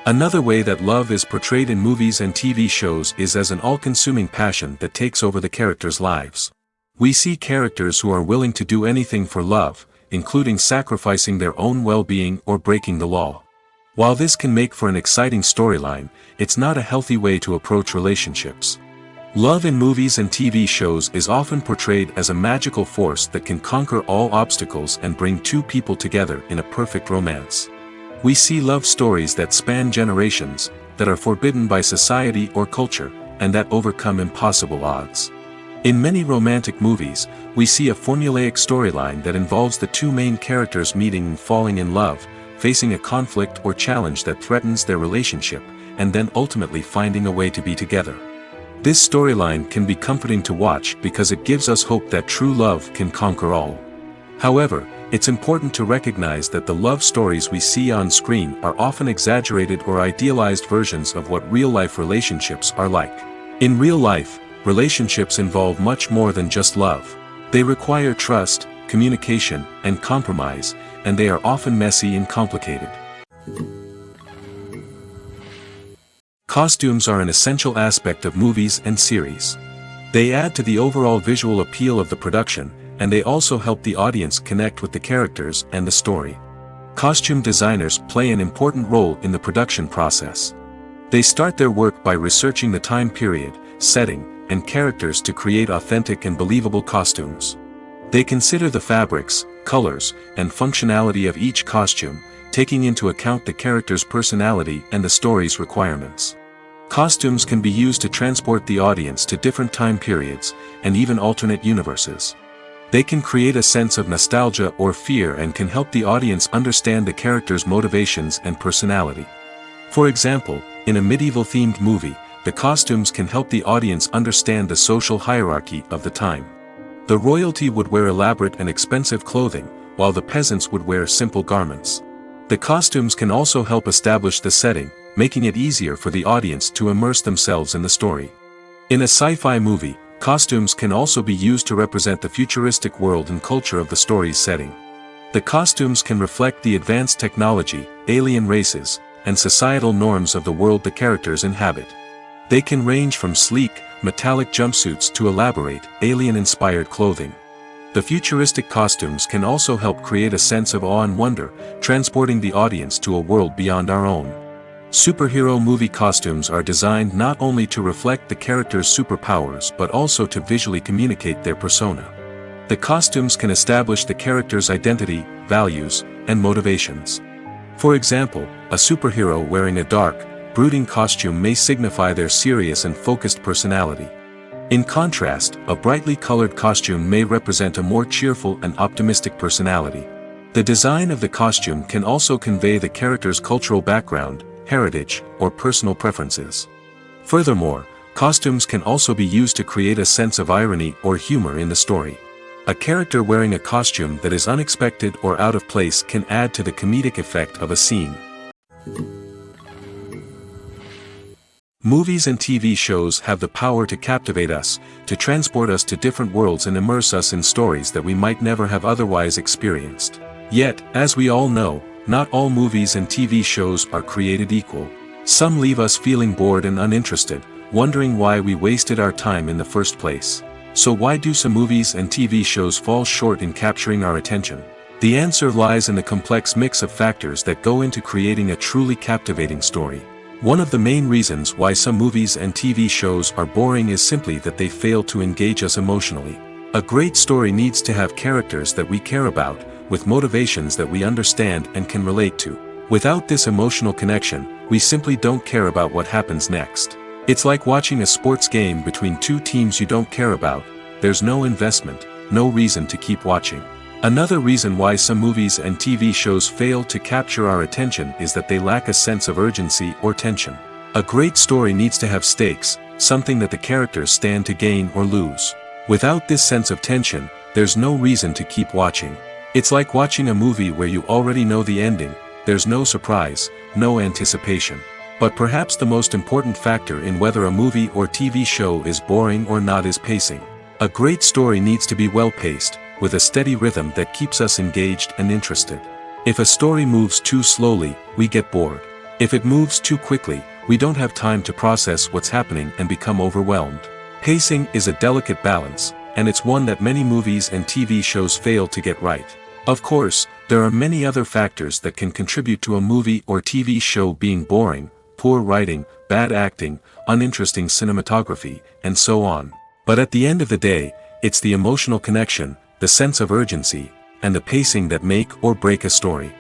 Another way that love is portrayed in movies and TV shows is as an all-consuming passion that takes over the characters' lives. We see characters who are willing to do anything for love, including sacrificing their own well-being or breaking the law. While this can make for an exciting storyline, it's not a healthy way to approach relationships. Love in movies and TV shows is often portrayed as a magical force that can conquer all obstacles and bring two people together in a perfect romance. We see love stories that span generations, that are forbidden by society or culture, and that overcome impossible odds. In many romantic movies, we see a formulaic storyline that involves the two main characters meeting and falling in love, facing a conflict or challenge that threatens their relationship, and then ultimately finding a way to be together. This storyline can be comforting to watch because it gives us hope that true love can conquer all. However, it's important to recognize that the love stories we see on screen are often exaggerated or idealized versions of what real-life relationships are like. In real life, relationships involve much more than just love. They require trust, communication, and compromise, and they are often messy and complicated. Costumes are an essential aspect of movies and series. They add to the overall visual appeal of the production, and they also help the audience connect with the characters and the story. Costume designers play an important role in the production process. They start their work by researching the time period, setting, and characters to create authentic and believable costumes. They consider the fabrics, colors, and functionality of each costume, taking into account the character's personality and the story's requirements. Costumes can be used to transport the audience to different time periods, and even alternate universes. They can create a sense of nostalgia or fear and can help the audience understand the character's motivations and personality. For example, in a medieval-themed movie, the costumes can help the audience understand the social hierarchy of the time. The royalty would wear elaborate and expensive clothing, while the peasants would wear simple garments. The costumes can also help establish the setting, making it easier for the audience to immerse themselves in the story. In a sci-fi movie, costumes can also be used to represent the futuristic world and culture of the story's setting. The costumes can reflect the advanced technology, alien races, and societal norms of the world the characters inhabit. They can range from sleek, metallic jumpsuits to elaborate, alien-inspired clothing. The futuristic costumes can also help create a sense of awe and wonder, transporting the audience to a world beyond our own. Superhero movie costumes are designed not only to reflect the character's superpowers but also to visually communicate their persona. The costumes can establish the character's identity, values, and motivations. For example, a superhero wearing a dark, brooding costume may signify their serious and focused personality. In contrast, a brightly colored costume may represent a more cheerful and optimistic personality. The design of the costume can also convey the character's cultural background, heritage, or personal preferences. Furthermore, costumes can also be used to create a sense of irony or humor in the story. A character wearing a costume that is unexpected or out of place can add to the comedic effect of a scene. Movies and TV shows have the power to captivate us, to transport us to different worlds and immerse us in stories that we might never have otherwise experienced. Yet, as we all know, not all movies and TV shows are created equal. Some leave us feeling bored and uninterested, wondering why we wasted our time in the first place. So why do some movies and TV shows fall short in capturing our attention? The answer lies in the complex mix of factors that go into creating a truly captivating story. One of the main reasons why some movies and TV shows are boring is simply that they fail to engage us emotionally. A great story needs to have characters that we care about, with motivations that we understand and can relate to. Without this emotional connection, we simply don't care about what happens next. It's like watching a sports game between two teams you don't care about. There's no investment, no reason to keep watching. Another reason why some movies and TV shows fail to capture our attention is that they lack a sense of urgency or tension. A great story needs to have stakes, something that the characters stand to gain or lose. Without this sense of tension, there's no reason to keep watching. It's like watching a movie where you already know the ending. There's no surprise, no anticipation. But perhaps the most important factor in whether a movie or TV show is boring or not is pacing. A great story needs to be well-paced, with a steady rhythm that keeps us engaged and interested. If a story moves too slowly, we get bored. If it moves too quickly, we don't have time to process what's happening and become overwhelmed. Pacing is a delicate balance, and it's one that many movies and TV shows fail to get right. Of course, there are many other factors that can contribute to a movie or TV show being boring: poor writing, bad acting, uninteresting cinematography, and so on. But at the end of the day, it's the emotional connection, the sense of urgency, and the pacing that make or break a story.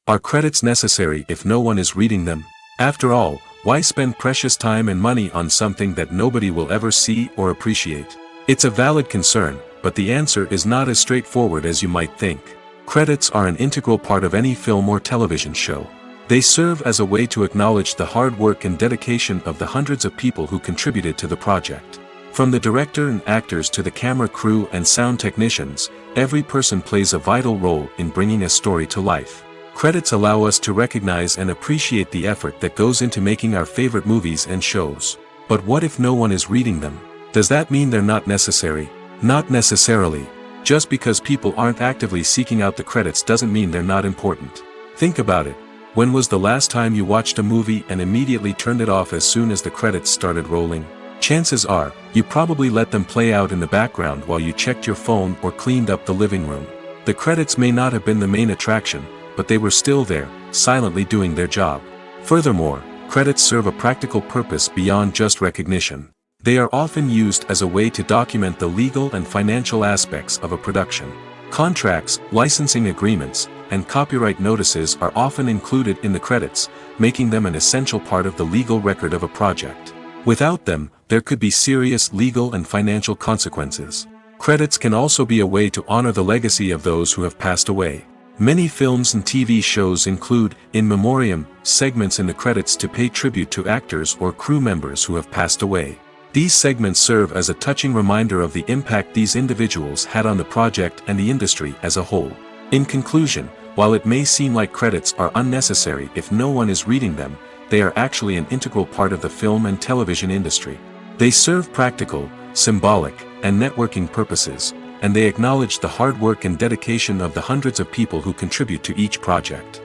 Are credits necessary if no one is reading them? After all, why spend precious time and money on something that nobody will ever see or appreciate? It's a valid concern, but the answer is not as straightforward as you might think. Credits are an integral part of any film or television show. They serve as a way to acknowledge the hard work and dedication of the hundreds of people who contributed to the project. From the director and actors to the camera crew and sound technicians, every person plays a vital role in bringing a story to life. Credits allow us to recognize and appreciate the effort that goes into making our favorite movies and shows. But what if no one is reading them? Does that mean they're not necessary? Not necessarily. Just because people aren't actively seeking out the credits doesn't mean they're not important. Think about it. When was the last time you watched a movie and immediately turned it off as soon as the credits started rolling? Chances are, you probably let them play out in the background while you checked your phone or cleaned up the living room. The credits may not have been the main attraction, but they were still there, silently doing their job. Furthermore, credits serve a practical purpose beyond just recognition. They are often used as a way to document the legal and financial aspects of a production. Contracts, licensing agreements, and copyright notices are often included in the credits, making them an essential part of the legal record of a project. Without them, there could be serious legal and financial consequences. Credits can also be a way to honor the legacy of those who have passed away. Many films and TV shows include, in memoriam, segments in the credits to pay tribute to actors or crew members who have passed away. These segments serve as a touching reminder of the impact these individuals had on the project and the industry as a whole. In conclusion, while it may seem like credits are unnecessary if no one is reading them, they are actually an integral part of the film and television industry. They serve practical, symbolic, and networking purposes, and they acknowledge the hard work and dedication of the hundreds of people who contribute to each project.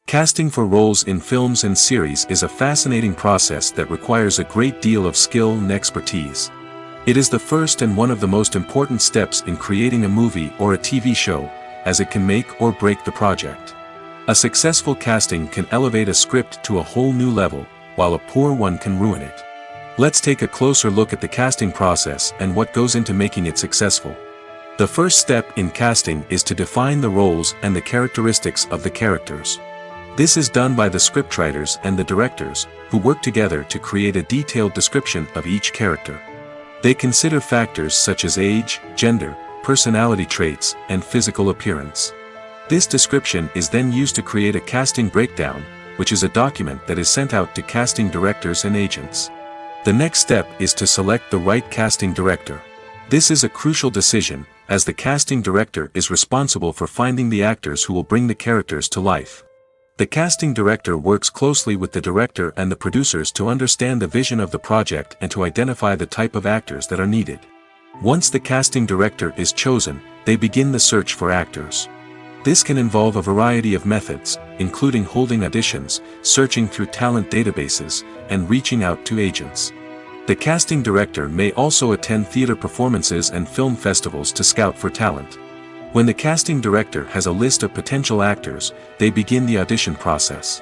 Casting for roles in films and series is a fascinating process that requires a great deal of skill and expertise. It is the first and one of the most important steps in creating a movie or a TV show, as it can make or break the project. A successful casting can elevate a script to a whole new level, while a poor one can ruin it. Let's take a closer look at the casting process and what goes into making it successful. The first step in casting is to define the roles and the characteristics of the characters. This is done by the scriptwriters and the directors, who work together to create a detailed description of each character. They consider factors such as age, gender, personality traits, and physical appearance. This description is then used to create a casting breakdown, which is a document that is sent out to casting directors and agents. The next step is to select the right casting director. This is a crucial decision, as the casting director is responsible for finding the actors who will bring the characters to life. The casting director works closely with the director and the producers to understand the vision of the project and to identify the type of actors that are needed. Once the casting director is chosen, they begin the search for actors. This can involve a variety of methods, including holding auditions, searching through talent databases, and reaching out to agents. The casting director may also attend theater performances and film festivals to scout for talent. When the casting director has a list of potential actors, they begin the audition process.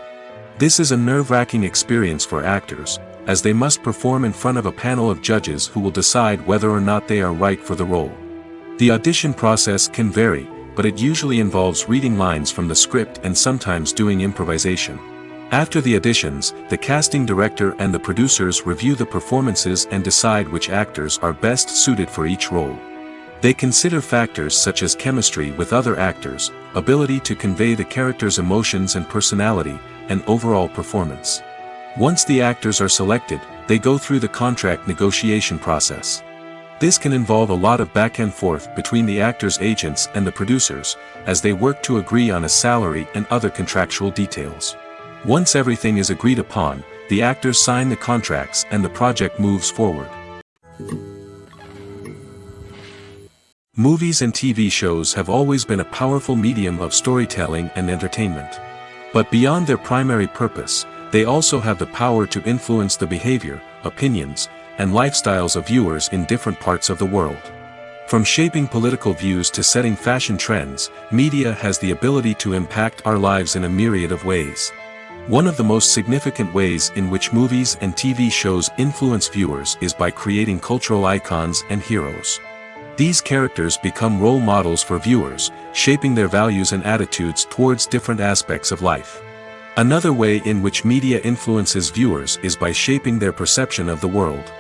This is a nerve-wracking experience for actors, as they must perform in front of a panel of judges who will decide whether or not they are right for the role. The audition process can vary, but it usually involves reading lines from the script and sometimes doing improvisation. After the auditions, the casting director and the producers review the performances and decide which actors are best suited for each role. They consider factors such as chemistry with other actors, ability to convey the character's emotions and personality, and overall performance. Once the actors are selected, they go through the contract negotiation process. This can involve a lot of back and forth between the actors' agents and the producers, as they work to agree on a salary and other contractual details. Once everything is agreed upon, the actors sign the contracts and the project moves forward. Movies and TV shows have always been a powerful medium of storytelling and entertainment. But beyond their primary purpose, they also have the power to influence the behavior, opinions, and lifestyles of viewers in different parts of the world. From shaping political views to setting fashion trends, media has the ability to impact our lives in a myriad of ways. One of the most significant ways in which movies and TV shows influence viewers is by creating cultural icons and heroes. These characters become role models for viewers, shaping their values and attitudes towards different aspects of life. Another way in which media influences viewers is by shaping their perception of the world.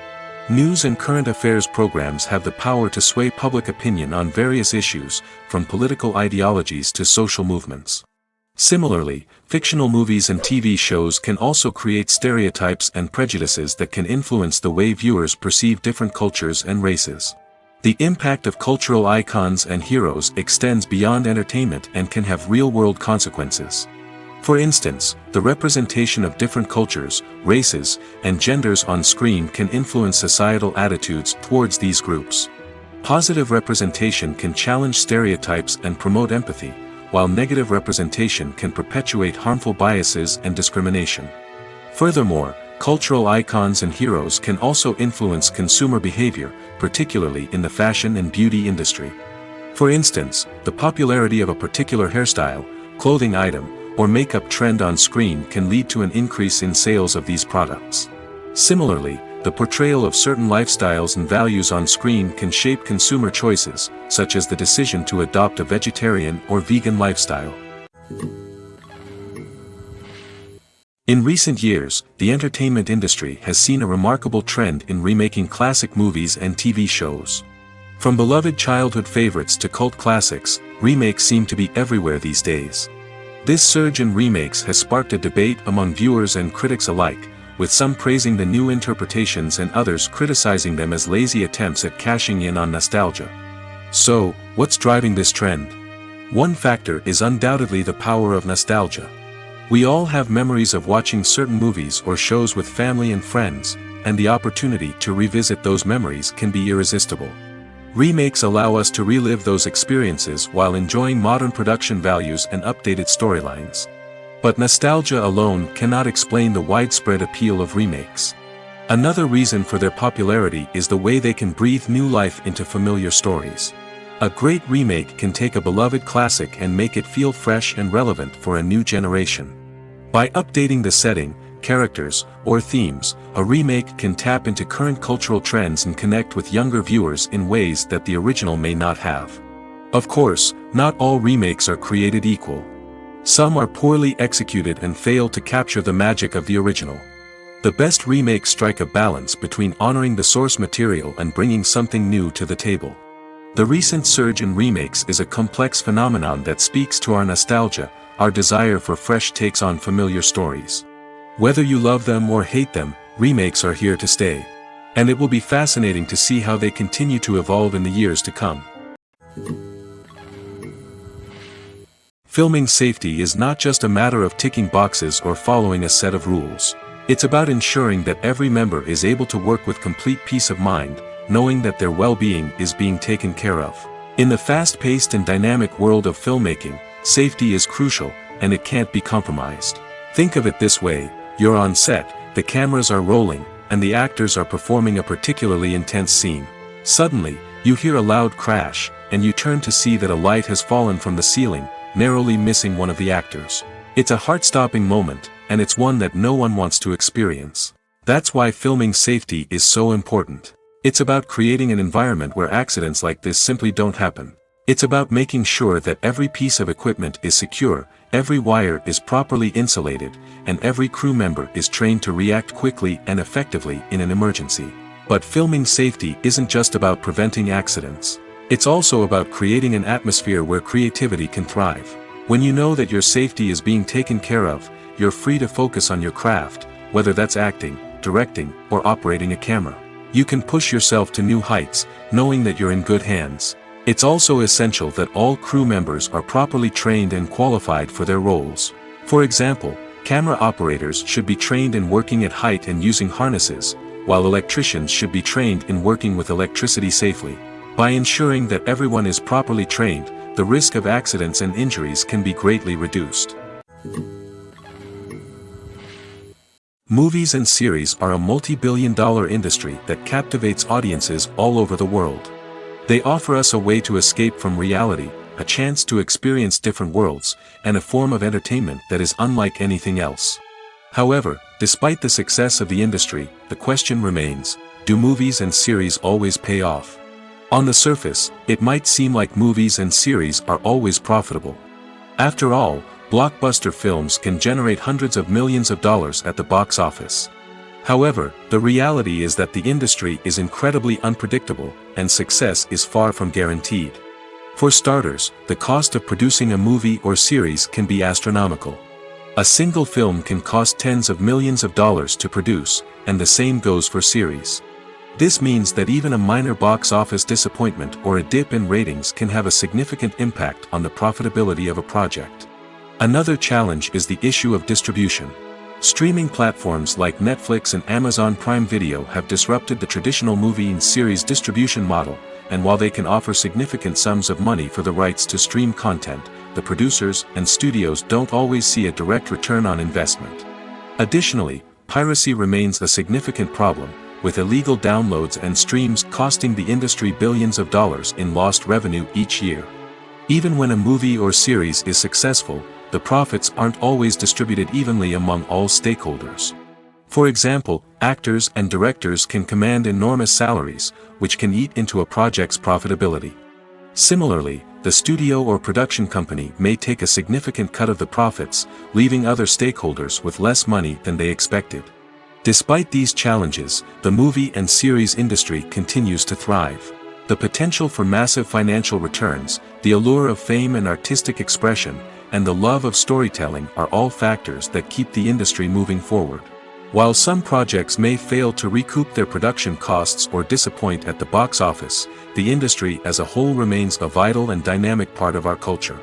News and current affairs programs have the power to sway public opinion on various issues, from political ideologies to social movements. Similarly, fictional movies and TV shows can also create stereotypes and prejudices that can influence the way viewers perceive different cultures and races. The impact of cultural icons and heroes extends beyond entertainment and can have real-world consequences. For instance, the representation of different cultures, races, and genders on screen can influence societal attitudes towards these groups. Positive representation can challenge stereotypes and promote empathy, while negative representation can perpetuate harmful biases and discrimination. Furthermore, cultural icons and heroes can also influence consumer behavior, particularly in the fashion and beauty industry. For instance, the popularity of a particular hairstyle, clothing item, or makeup trend on screen can lead to an increase in sales of these products. Similarly, the portrayal of certain lifestyles and values on screen can shape consumer choices, such as the decision to adopt a vegetarian or vegan lifestyle. In recent years, the entertainment industry has seen a remarkable trend in remaking classic movies and TV shows. From beloved childhood favorites to cult classics, remakes seem to be everywhere these days. This surge in remakes has sparked a debate among viewers and critics alike, with some praising the new interpretations and others criticizing them as lazy attempts at cashing in on nostalgia. So, what's driving this trend? One factor is undoubtedly the power of nostalgia. We all have memories of watching certain movies or shows with family and friends, and the opportunity to revisit those memories can be irresistible. Remakes allow us to relive those experiences while enjoying modern production values and updated storylines. But nostalgia alone cannot explain the widespread appeal of remakes. Another reason for their popularity is the way they can breathe new life into familiar stories. A great remake can take a beloved classic and make it feel fresh and relevant for a new generation. By updating the setting, characters, or themes, a remake can tap into current cultural trends and connect with younger viewers in ways that the original may not have. Of course, not all remakes are created equal. Some are poorly executed and fail to capture the magic of the original. The best remakes strike a balance between honoring the source material and bringing something new to the table. The recent surge in remakes is a complex phenomenon that speaks to our nostalgia, our desire for fresh takes on familiar stories. Whether you love them or hate them, remakes are here to stay. And it will be fascinating to see how they continue to evolve in the years to come. Filming safety is not just a matter of ticking boxes or following a set of rules. It's about ensuring that every member is able to work with complete peace of mind, knowing that their well-being is being taken care of. In the fast-paced and dynamic world of filmmaking, safety is crucial, and it can't be compromised. Think of it this way: you're on set, the cameras are rolling, and the actors are performing a particularly intense scene. Suddenly, you hear a loud crash, and you turn to see that a light has fallen from the ceiling, narrowly missing one of the actors. It's a heart-stopping moment, and it's one that no one wants to experience. That's why filming safety is so important. It's about creating an environment where accidents like this simply don't happen. It's about making sure that every piece of equipment is secure, every wire is properly insulated, and every crew member is trained to react quickly and effectively in an emergency. But filming safety isn't just about preventing accidents. It's also about creating an atmosphere where creativity can thrive. When you know that your safety is being taken care of, you're free to focus on your craft, whether that's acting, directing, or operating a camera. You can push yourself to new heights, knowing that you're in good hands. It's also essential that all crew members are properly trained and qualified for their roles. For example, camera operators should be trained in working at height and using harnesses, while electricians should be trained in working with electricity safely. By ensuring that everyone is properly trained, the risk of accidents and injuries can be greatly reduced. Movies and series are a multi-billion-dollar industry that captivates audiences all over the world. They offer us a way to escape from reality, a chance to experience different worlds, and a form of entertainment that is unlike anything else. However, despite the success of the industry, the question remains, do movies and series always pay off? On the surface, it might seem like movies and series are always profitable. After all, blockbuster films can generate hundreds of millions of dollars at the box office. However, the reality is that the industry is incredibly unpredictable, and success is far from guaranteed. For starters, the cost of producing a movie or series can be astronomical. A single film can cost tens of millions of dollars to produce, and the same goes for series. This means that even a minor box office disappointment or a dip in ratings can have a significant impact on the profitability of a project. Another challenge is the issue of distribution. Streaming platforms like Netflix and Amazon Prime Video have disrupted the traditional movie and series distribution model, and while they can offer significant sums of money for the rights to stream content, the producers and studios don't always see a direct return on investment. Additionally, piracy remains a significant problem, with illegal downloads and streams costing the industry billions of dollars in lost revenue each year. Even when a movie or series is successful, the profits aren't always distributed evenly among all stakeholders. For example, actors and directors can command enormous salaries, which can eat into a project's profitability. Similarly, the studio or production company may take a significant cut of the profits, leaving other stakeholders with less money than they expected. Despite these challenges, the movie and series industry continues to thrive. The potential for massive financial returns, the allure of fame and artistic expression, and the love of storytelling are all factors that keep the industry moving forward. While some projects may fail to recoup their production costs or disappoint at the box office, the industry as a whole remains a vital and dynamic part of our culture.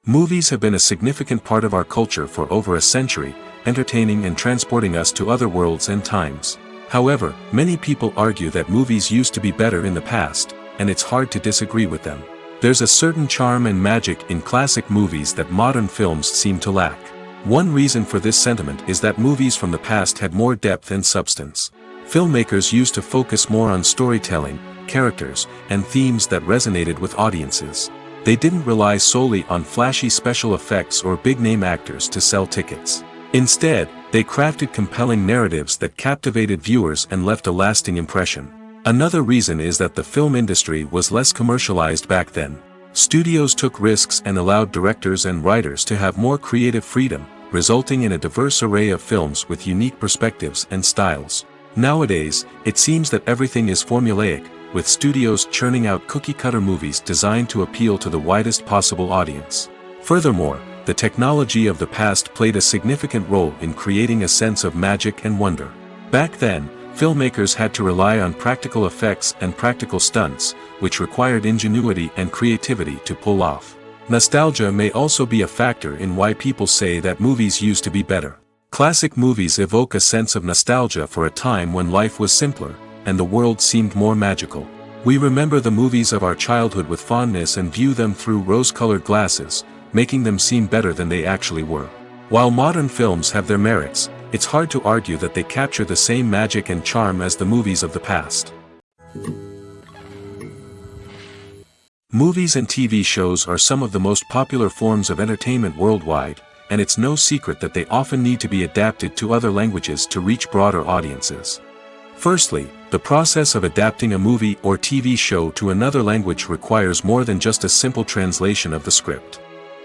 Movies have been a significant part of our culture for over a century, entertaining and transporting us to other worlds and times. However, many people argue that movies used to be better in the past, and it's hard to disagree with them. There's a certain charm and magic in classic movies that modern films seem to lack. One reason for this sentiment is that movies from the past had more depth and substance. Filmmakers used to focus more on storytelling, characters, and themes that resonated with audiences. They didn't rely solely on flashy special effects or big-name actors to sell tickets. Instead, they crafted compelling narratives that captivated viewers and left a lasting impression. Another reason is that the film industry was less commercialized back then. Studios took risks and allowed directors and writers to have more creative freedom, resulting in a diverse array of films with unique perspectives and styles. Nowadays, it seems that everything is formulaic, with studios churning out cookie-cutter movies designed to appeal to the widest possible audience. Furthermore, the technology of the past played a significant role in creating a sense of magic and wonder. Back then, filmmakers had to rely on practical effects and practical stunts, which required ingenuity and creativity to pull off. Nostalgia may also be a factor in why people say that movies used to be better. Classic movies evoke a sense of nostalgia for a time when life was simpler, and the world seemed more magical. We remember the movies of our childhood with fondness and view them through rose-colored glasses, making them seem better than they actually were. While modern films have their merits, it's hard to argue that they capture the same magic and charm as the movies of the past. Movies and TV shows are some of the most popular forms of entertainment worldwide, and it's no secret that they often need to be adapted to other languages to reach broader audiences. Firstly, the process of adapting a movie or TV show to another language requires more than just a simple translation of the script.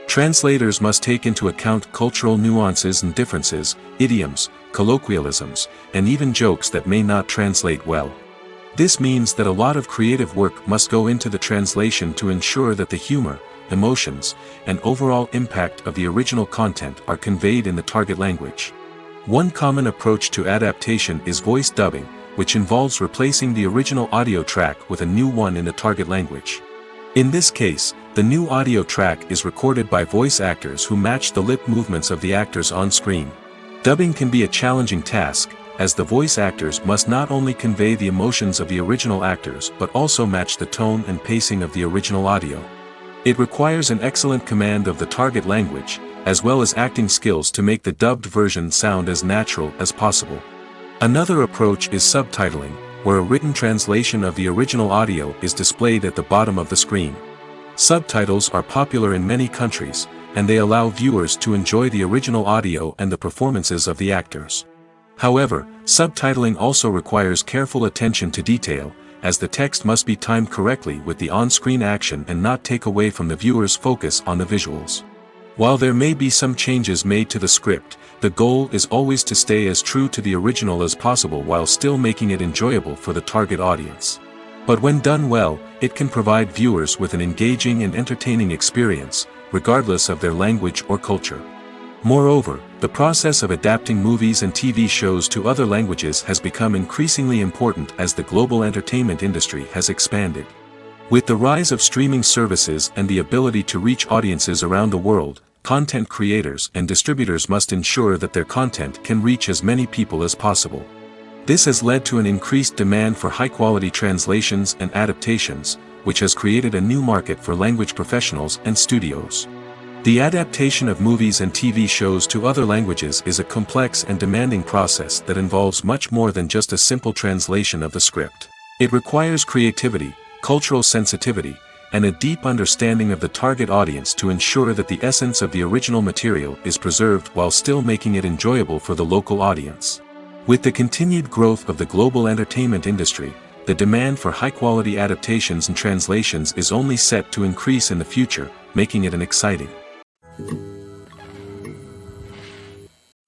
Translators must take into account cultural nuances and differences, idioms, colloquialisms, and even jokes that may not translate well. This means that a lot of creative work must go into the translation to ensure that the humor, emotions, and overall impact of the original content are conveyed in the target language. One common approach to adaptation is voice dubbing, which involves replacing the original audio track with a new one in the target language. In this case, the new audio track is recorded by voice actors who match the lip movements of the actors on screen. Dubbing can be a challenging task, as the voice actors must not only convey the emotions of the original actors but also match the tone and pacing of the original audio. It requires an excellent command of the target language, as well as acting skills to make the dubbed version sound as natural as possible. Another approach is subtitling, where a written translation of the original audio is displayed at the bottom of the screen. Subtitles are popular in many countries, and they allow viewers to enjoy the original audio and the performances of the actors. However, subtitling also requires careful attention to detail, as the text must be timed correctly with the on-screen action and not take away from the viewer's focus on the visuals. While there may be some changes made to the script, the goal is always to stay as true to the original as possible while still making it enjoyable for the target audience. But when done well, it can provide viewers with an engaging and entertaining experience, regardless of their language or culture. Moreover, the process of adapting movies and TV shows to other languages has become increasingly important as the global entertainment industry has expanded. With the rise of streaming services and the ability to reach audiences around the world, content creators and distributors must ensure that their content can reach as many people as possible. This has led to an increased demand for high-quality translations and adaptations, which has created a new market for language professionals and studios. The adaptation of movies and TV shows to other languages is a complex and demanding process that involves much more than just a simple translation of the script. It requires creativity, cultural sensitivity, and a deep understanding of the target audience to ensure that the essence of the original material is preserved while still making it enjoyable for the local audience. With the continued growth of the global entertainment industry, the demand for high-quality adaptations and translations is only set to increase in the future, making it an exciting.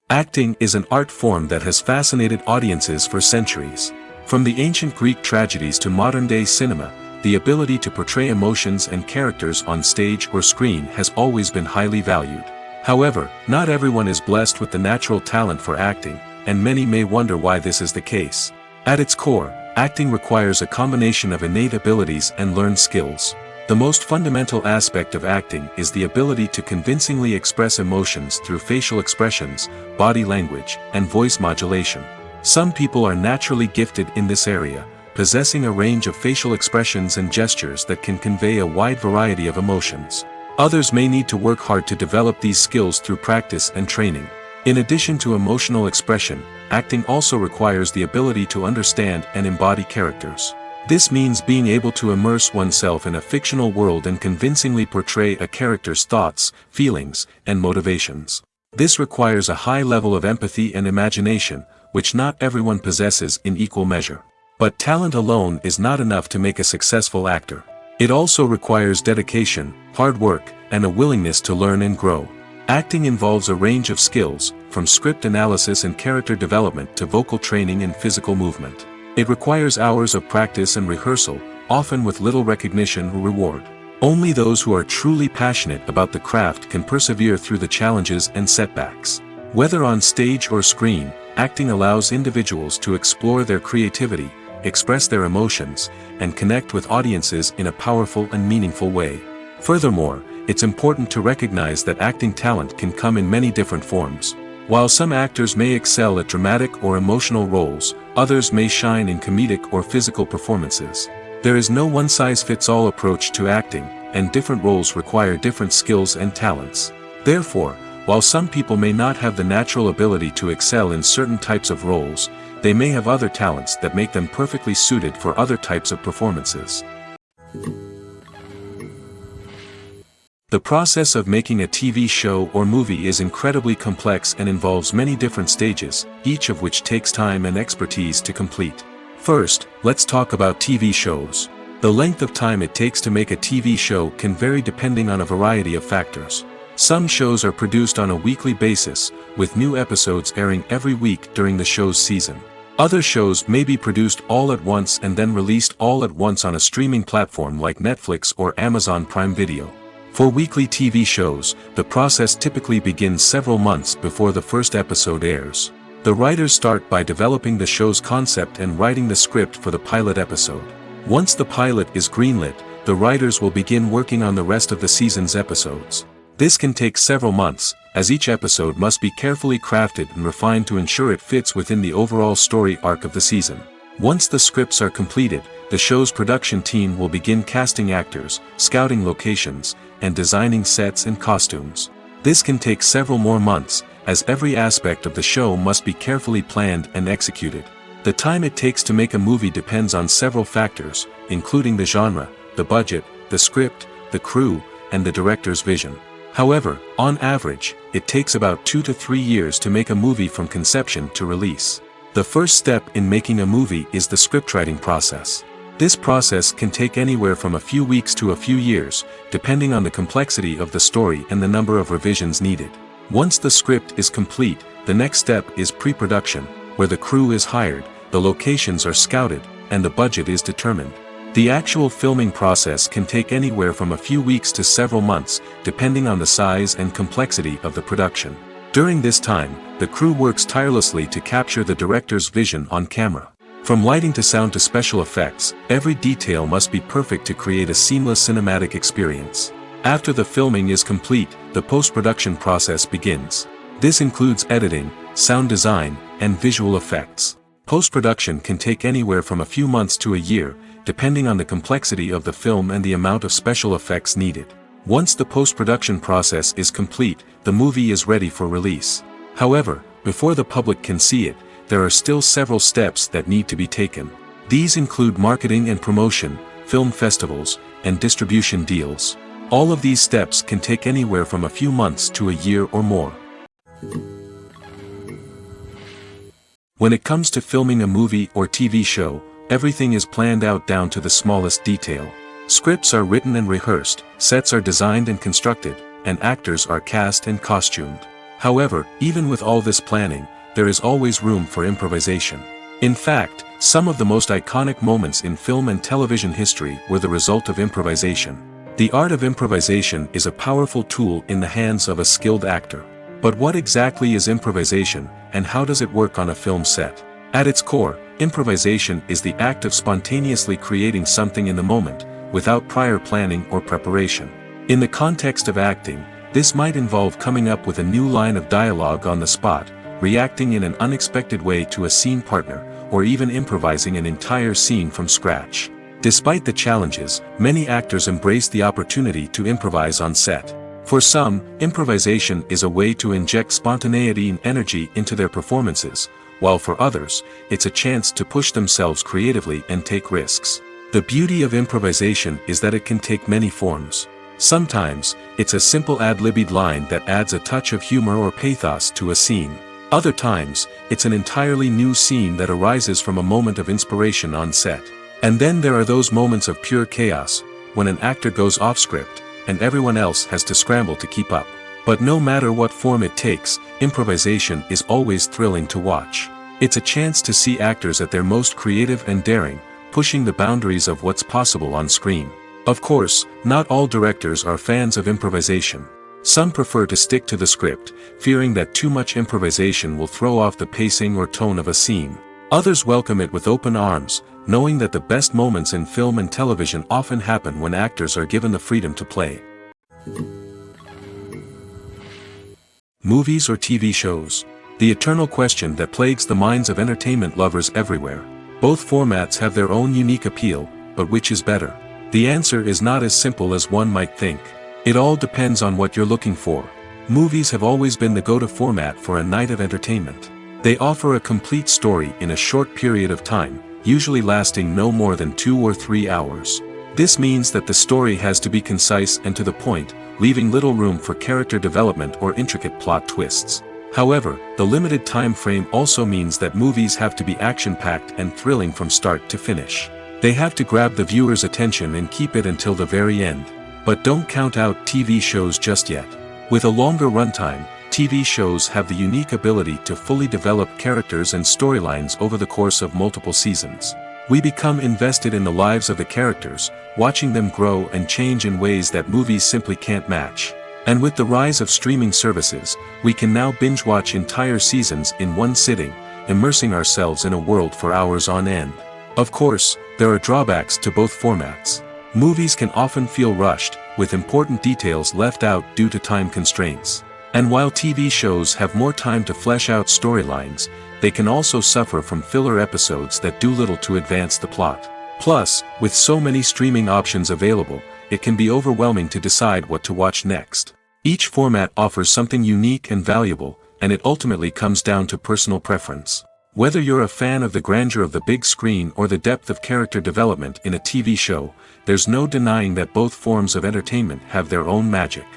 Acting is an art form that has fascinated audiences for centuries. From the ancient Greek tragedies to modern-day cinema, the ability to portray emotions and characters on stage or screen has always been highly valued. However, not everyone is blessed with the natural talent for acting, and many may wonder why this is the case. At its core, acting requires a combination of innate abilities and learned skills. The most fundamental aspect of acting is the ability to convincingly express emotions through facial expressions, body language, and voice modulation. Some people are naturally gifted in this area, possessing a range of facial expressions and gestures that can convey a wide variety of emotions. Others may need to work hard to develop these skills through practice and training. In addition to emotional expression, acting also requires the ability to understand and embody characters. This means being able to immerse oneself in a fictional world and convincingly portray a character's thoughts, feelings, and motivations. This requires a high level of empathy and imagination, which not everyone possesses in equal measure. But talent alone is not enough to make a successful actor. It also requires dedication, hard work, and a willingness to learn and grow. Acting involves a range of skills, from script analysis and character development to vocal training and physical movement. It requires hours of practice and rehearsal, often with little recognition or reward. Only those who are truly passionate about the craft can persevere through the challenges and setbacks. Whether on stage or screen, acting allows individuals to explore their creativity, express their emotions, and connect with audiences in a powerful and meaningful way. Furthermore, it's important to recognize that acting talent can come in many different forms. While some actors may excel at dramatic or emotional roles, others may shine in comedic or physical performances. There is no one-size-fits-all approach to acting, and different roles require different skills and talents. Therefore, while some people may not have the natural ability to excel in certain types of roles, they may have other talents that make them perfectly suited for other types of performances. The process of making a TV show or movie is incredibly complex and involves many different stages, each of which takes time and expertise to complete. First, let's talk about TV shows. The length of time it takes to make a TV show can vary depending on a variety of factors. Some shows are produced on a weekly basis, with new episodes airing every week during the show's season. Other shows may be produced all at once and then released all at once on a streaming platform like Netflix or Amazon Prime Video. For weekly TV shows, the process typically begins several months before the first episode airs. The writers start by developing the show's concept and writing the script for the pilot episode. Once the pilot is greenlit, the writers will begin working on the rest of the season's episodes. This can take several months, as each episode must be carefully crafted and refined to ensure it fits within the overall story arc of the season. Once the scripts are completed, the show's production team will begin casting actors, scouting locations, and designing sets and costumes. This can take several more months, as every aspect of the show must be carefully planned and executed. The time it takes to make a movie depends on several factors, including the genre, the budget, the script, the crew, and the director's vision. However, on average, it takes about 2 to 3 years to make a movie from conception to release. The first step in making a movie is the scriptwriting process. This process can take anywhere from a few weeks to a few years, depending on the complexity of the story and the number of revisions needed. Once the script is complete, the next step is pre-production, where the crew is hired, the locations are scouted, and the budget is determined. The actual filming process can take anywhere from a few weeks to several months, depending on the size and complexity of the production. During this time, the crew works tirelessly to capture the director's vision on camera. From lighting to sound to special effects, every detail must be perfect to create a seamless cinematic experience. After the filming is complete, the post-production process begins. This includes editing, sound design, and visual effects. Post-production can take anywhere from a few months to a year, depending on the complexity of the film and the amount of special effects needed. Once the post-production process is complete, the movie is ready for release. However, before the public can see it, there are still several steps that need to be taken. These include marketing and promotion, film festivals, and distribution deals. All of these steps can take anywhere from a few months to a year or more. When it comes to filming a movie or TV show, everything is planned out down to the smallest detail. Scripts are written and rehearsed, sets are designed and constructed, and actors are cast and costumed. However, even with all this planning, there is always room for improvisation. In fact, some of the most iconic moments in film and television history were the result of improvisation. The art of improvisation is a powerful tool in the hands of a skilled actor. But what exactly is improvisation, and how does it work on a film set? At its core, improvisation is the act of spontaneously creating something in the moment, without prior planning or preparation. In the context of acting, this might involve coming up with a new line of dialogue on the spot, reacting in an unexpected way to a scene partner, or even improvising an entire scene from scratch. Despite the challenges, many actors embrace the opportunity to improvise on set. For some, improvisation is a way to inject spontaneity and energy into their performances, while for others, it's a chance to push themselves creatively and take risks. The beauty of improvisation is that it can take many forms. Sometimes, it's a simple ad-libbed line that adds a touch of humor or pathos to a scene. Other times, it's an entirely new scene that arises from a moment of inspiration on set. And then there are those moments of pure chaos, when an actor goes off script, and everyone else has to scramble to keep up. But no matter what form it takes, improvisation is always thrilling to watch. It's a chance to see actors at their most creative and daring, pushing the boundaries of what's possible on screen. Of course, not all directors are fans of improvisation. Some prefer to stick to the script, fearing that too much improvisation will throw off the pacing or tone of a scene. Others welcome it with open arms, knowing that the best moments in film and television often happen when actors are given the freedom to play. Movies or TV shows? The eternal question that plagues the minds of entertainment lovers everywhere. Both formats have their own unique appeal, but which is better? The answer is not as simple as one might think. It all depends on what you're looking for. Movies have always been the go-to format for a night of entertainment. They offer a complete story in a short period of time, usually lasting no more than 2 or 3 hours. This means that the story has to be concise and to the point, leaving little room for character development or intricate plot twists. However, the limited time frame also means that movies have to be action-packed and thrilling from start to finish. They have to grab the viewer's attention and keep it until the very end. But don't count out TV shows just yet. With a longer runtime, TV shows have the unique ability to fully develop characters and storylines over the course of multiple seasons. We become invested in the lives of the characters, watching them grow and change in ways that movies simply can't match. And with the rise of streaming services, we can now binge-watch entire seasons in one sitting, immersing ourselves in a world for hours on end. Of course, there are drawbacks to both formats. Movies can often feel rushed, with important details left out due to time constraints. And while TV shows have more time to flesh out storylines, they can also suffer from filler episodes that do little to advance the plot. Plus, with so many streaming options available, it can be overwhelming to decide what to watch next. Each format offers something unique and valuable, and it ultimately comes down to personal preference. Whether you're a fan of the grandeur of the big screen or the depth of character development in a TV show, there's no denying that both forms of entertainment have their own magic.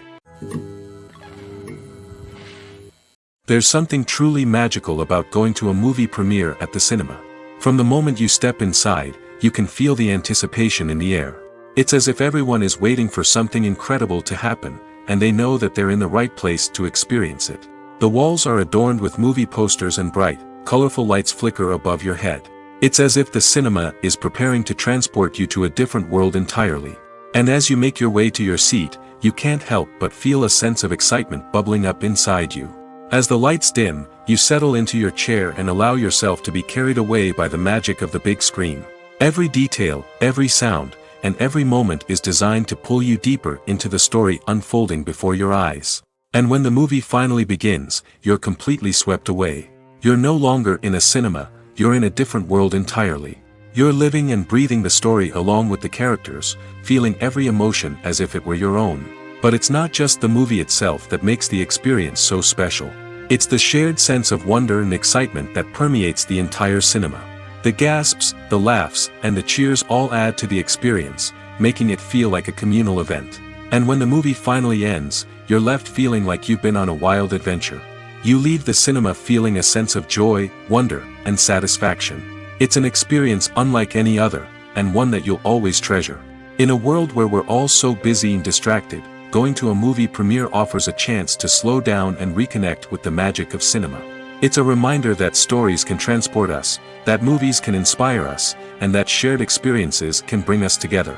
There's something truly magical about going to a movie premiere at the cinema. From the moment you step inside, you can feel the anticipation in the air. It's as if everyone is waiting for something incredible to happen, and they know that they're in the right place to experience it. The walls are adorned with movie posters and bright, colorful lights flicker above your head. It's as if the cinema is preparing to transport you to a different world entirely. And as you make your way to your seat, you can't help but feel a sense of excitement bubbling up inside you. As the lights dim, you settle into your chair and allow yourself to be carried away by the magic of the big screen. Every detail, every sound, and every moment is designed to pull you deeper into the story unfolding before your eyes. And when the movie finally begins, you're completely swept away. You're no longer in a cinema, you're in a different world entirely. You're living and breathing the story along with the characters, feeling every emotion as if it were your own. But it's not just the movie itself that makes the experience so special. It's the shared sense of wonder and excitement that permeates the entire cinema. The gasps, the laughs, and the cheers all add to the experience, making it feel like a communal event. And when the movie finally ends, you're left feeling like you've been on a wild adventure. You leave the cinema feeling a sense of joy, wonder, and satisfaction. It's an experience unlike any other, and one that you'll always treasure. In a world where we're all so busy and distracted, going to a movie premiere offers a chance to slow down and reconnect with the magic of cinema. It's a reminder that stories can transport us, that movies can inspire us, and that shared experiences can bring us together.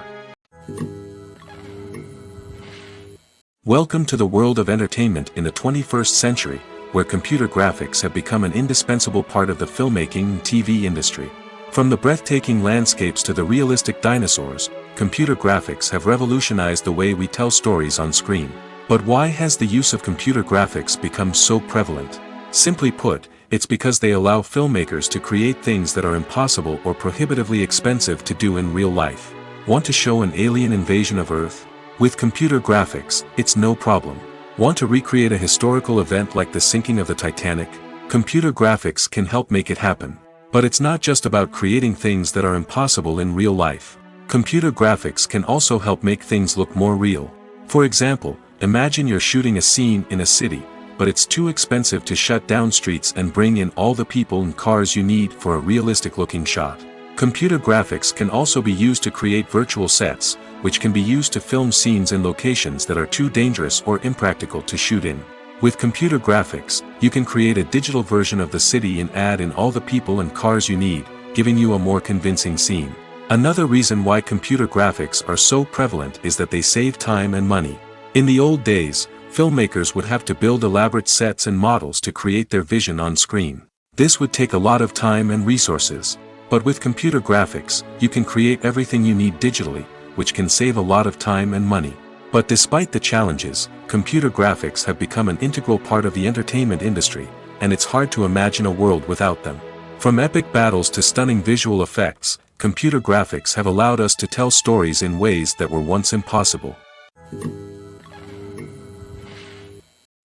Welcome to the world of entertainment in the 21st century, where computer graphics have become an indispensable part of the filmmaking and TV industry. From the breathtaking landscapes to the realistic dinosaurs, computer graphics have revolutionized the way we tell stories on screen. But why has the use of computer graphics become so prevalent? Simply put, it's because they allow filmmakers to create things that are impossible or prohibitively expensive to do in real life. Want to show an alien invasion of Earth? With computer graphics, it's no problem. Want to recreate a historical event like the sinking of the Titanic? Computer graphics can help make it happen. But it's not just about creating things that are impossible in real life. Computer graphics can also help make things look more real. For example, imagine you're shooting a scene in a city, but it's too expensive to shut down streets and bring in all the people and cars you need for a realistic-looking shot. Computer graphics can also be used to create virtual sets, which can be used to film scenes in locations that are too dangerous or impractical to shoot in. With computer graphics, you can create a digital version of the city and add in all the people and cars you need, giving you a more convincing scene. Another reason why computer graphics are so prevalent is that they save time and money. In the old days, filmmakers would have to build elaborate sets and models to create their vision on screen. This would take a lot of time and resources. But with computer graphics, you can create everything you need digitally, which can save a lot of time and money. But despite the challenges, computer graphics have become an integral part of the entertainment industry, and it's hard to imagine a world without them. From epic battles to stunning visual effects, computer graphics have allowed us to tell stories in ways that were once impossible.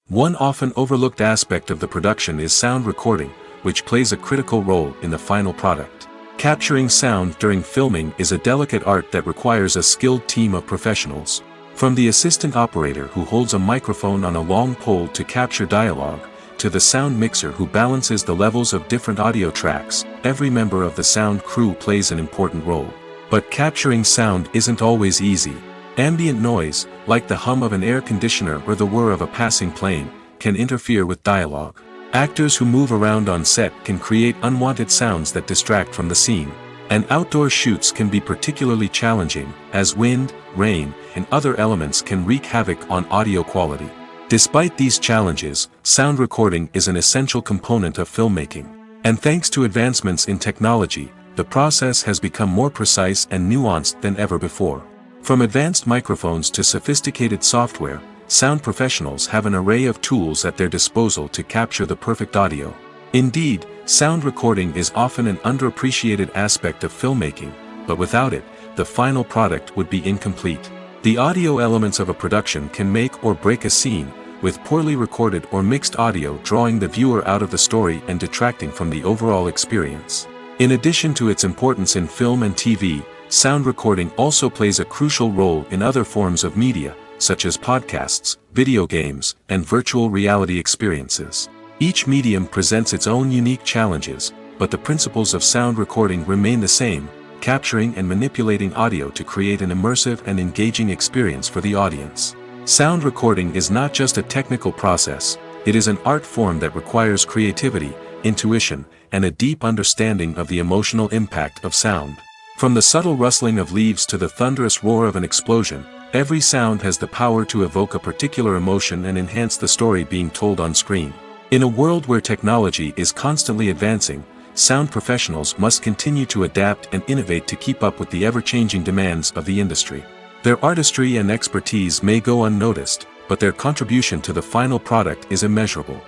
One often overlooked aspect of the production is sound recording, which plays a critical role in the final product. Capturing sound during filming is a delicate art that requires a skilled team of professionals. From the assistant operator who holds a microphone on a long pole to capture dialogue, to the sound mixer who balances the levels of different audio tracks, every member of the sound crew plays an important role. But capturing sound isn't always easy. Ambient noise, like the hum of an air conditioner or the whir of a passing plane, can interfere with dialogue. Actors who move around on set can create unwanted sounds that distract from the scene. And outdoor shoots can be particularly challenging, as wind, rain, and other elements can wreak havoc on audio quality. Despite these challenges, sound recording is an essential component of filmmaking. And thanks to advancements in technology, the process has become more precise and nuanced than ever before. From advanced microphones to sophisticated software, sound professionals have an array of tools at their disposal to capture the perfect audio. Indeed, sound recording is often an underappreciated aspect of filmmaking, but without it, the final product would be incomplete. The audio elements of a production can make or break a scene, with poorly recorded or mixed audio drawing the viewer out of the story and detracting from the overall experience. In addition to its importance in film and TV, sound recording also plays a crucial role in other forms of media, such as podcasts, video games, and virtual reality experiences. Each medium presents its own unique challenges, but the principles of sound recording remain the same, capturing and manipulating audio to create an immersive and engaging experience for the audience. Sound recording is not just a technical process, it is an art form that requires creativity, intuition, and a deep understanding of the emotional impact of sound. From the subtle rustling of leaves to the thunderous roar of an explosion, every sound has the power to evoke a particular emotion and enhance the story being told on screen. In a world where technology is constantly advancing, sound professionals must continue to adapt and innovate to keep up with the ever-changing demands of the industry. Their artistry and expertise may go unnoticed, but their contribution to the final product is immeasurable.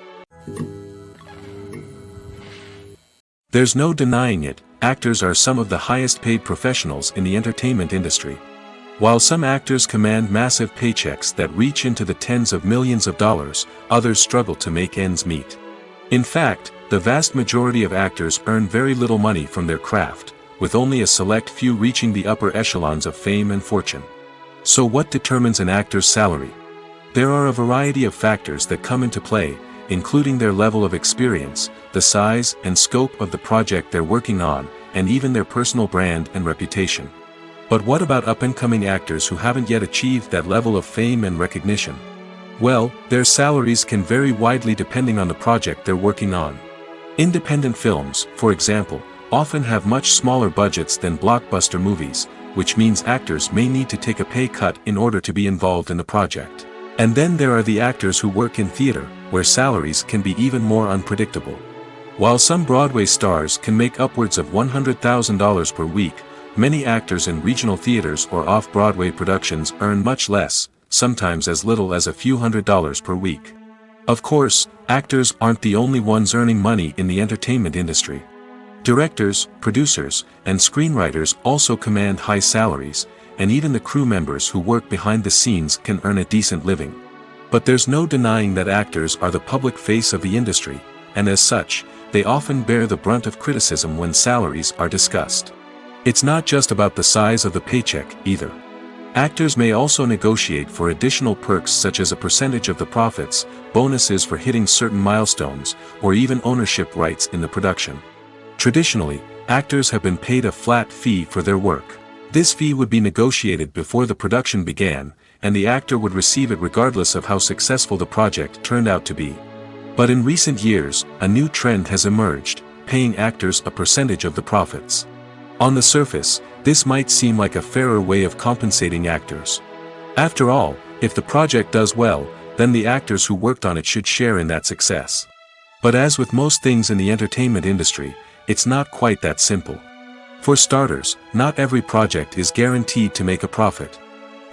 There's no denying it, actors are some of the highest-paid professionals in the entertainment industry. While some actors command massive paychecks that reach into the tens of millions of dollars, others struggle to make ends meet. In fact, the vast majority of actors earn very little money from their craft, with only a select few reaching the upper echelons of fame and fortune. So what determines an actor's salary? There are a variety of factors that come into play, including their level of experience, the size and scope of the project they're working on, and even their personal brand and reputation. But what about up-and-coming actors who haven't yet achieved that level of fame and recognition? Well, their salaries can vary widely depending on the project they're working on. Independent films, for example, often have much smaller budgets than blockbuster movies, which means actors may need to take a pay cut in order to be involved in the project. And then there are the actors who work in theater, where salaries can be even more unpredictable. While some Broadway stars can make upwards of $100,000 per week, many actors in regional theaters or off-Broadway productions earn much less, sometimes as little as a few $100s per week. Of course, actors aren't the only ones earning money in the entertainment industry. Directors, producers, and screenwriters also command high salaries, and even the crew members who work behind the scenes can earn a decent living. But there's no denying that actors are the public face of the industry, and as such, they often bear the brunt of criticism when salaries are discussed. It's not just about the size of the paycheck, either. Actors may also negotiate for additional perks such as a percentage of the profits, bonuses for hitting certain milestones, or even ownership rights in the production. Traditionally, actors have been paid a flat fee for their work. This fee would be negotiated before the production began, and the actor would receive it regardless of how successful the project turned out to be. But in recent years, a new trend has emerged, paying actors a percentage of the profits. On the surface, this might seem like a fairer way of compensating actors. After all, if the project does well, then the actors who worked on it should share in that success. But as with most things in the entertainment industry, it's not quite that simple. For starters, not every project is guaranteed to make a profit.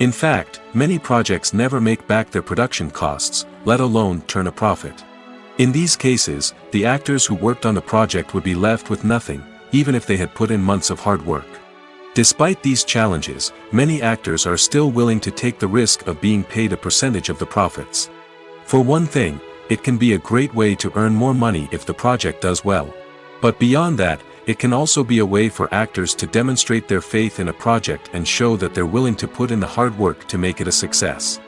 In fact, many projects never make back their production costs, let alone turn a profit. In these cases, the actors who worked on the project would be left with nothing, even if they had put in months of hard work. Despite these challenges, many actors are still willing to take the risk of being paid a percentage of the profits. For one thing, it can be a great way to earn more money if the project does well. But beyond that, It can also be a way for actors to demonstrate their faith in a project and show that they're willing to put in the hard work to make it a success.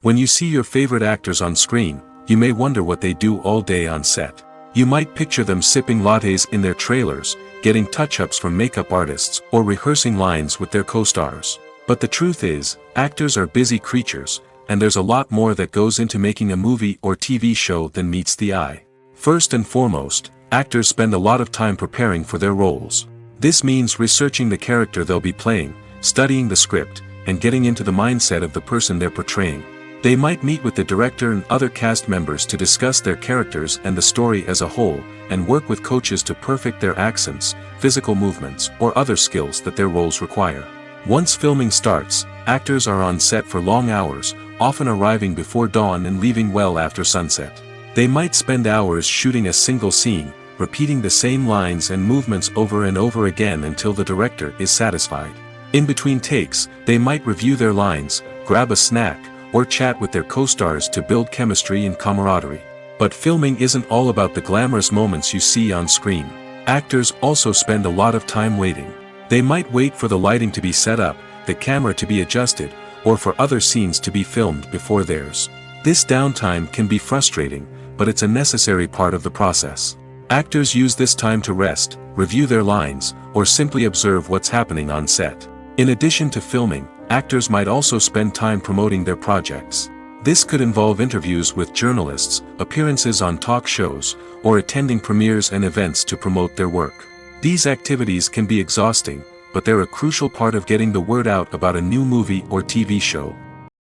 When you see your favorite actors on screen, you may wonder what they do all day on set. You might picture them sipping lattes in their trailers, getting touch-ups from makeup artists, or rehearsing lines with their co-stars. But the truth is, actors are busy creatures, and there's a lot more that goes into making a movie or TV show than meets the eye. First and foremost, actors spend a lot of time preparing for their roles. This means researching the character they'll be playing, studying the script, and getting into the mindset of the person they're portraying. They might meet with the director and other cast members to discuss their characters and the story as a whole, and work with coaches to perfect their accents, physical movements, or other skills that their roles require. Once filming starts, actors are on set for long hours, often arriving before dawn and leaving well after sunset. They might spend hours shooting a single scene, repeating the same lines and movements over and over again until the director is satisfied. In between takes, they might review their lines, grab a snack, or chat with their co-stars to build chemistry and camaraderie. But filming isn't all about the glamorous moments you see on screen. Actors also spend a lot of time waiting. They might wait for the lighting to be set up, the camera to be adjusted, or for other scenes to be filmed before theirs. This downtime can be frustrating, but it's a necessary part of the process. Actors use this time to rest, review their lines, or simply observe what's happening on set. In addition to filming, actors might also spend time promoting their projects. This could involve interviews with journalists, appearances on talk shows, or attending premieres and events to promote their work. These activities can be exhausting, but they're a crucial part of getting the word out about a new movie or TV show.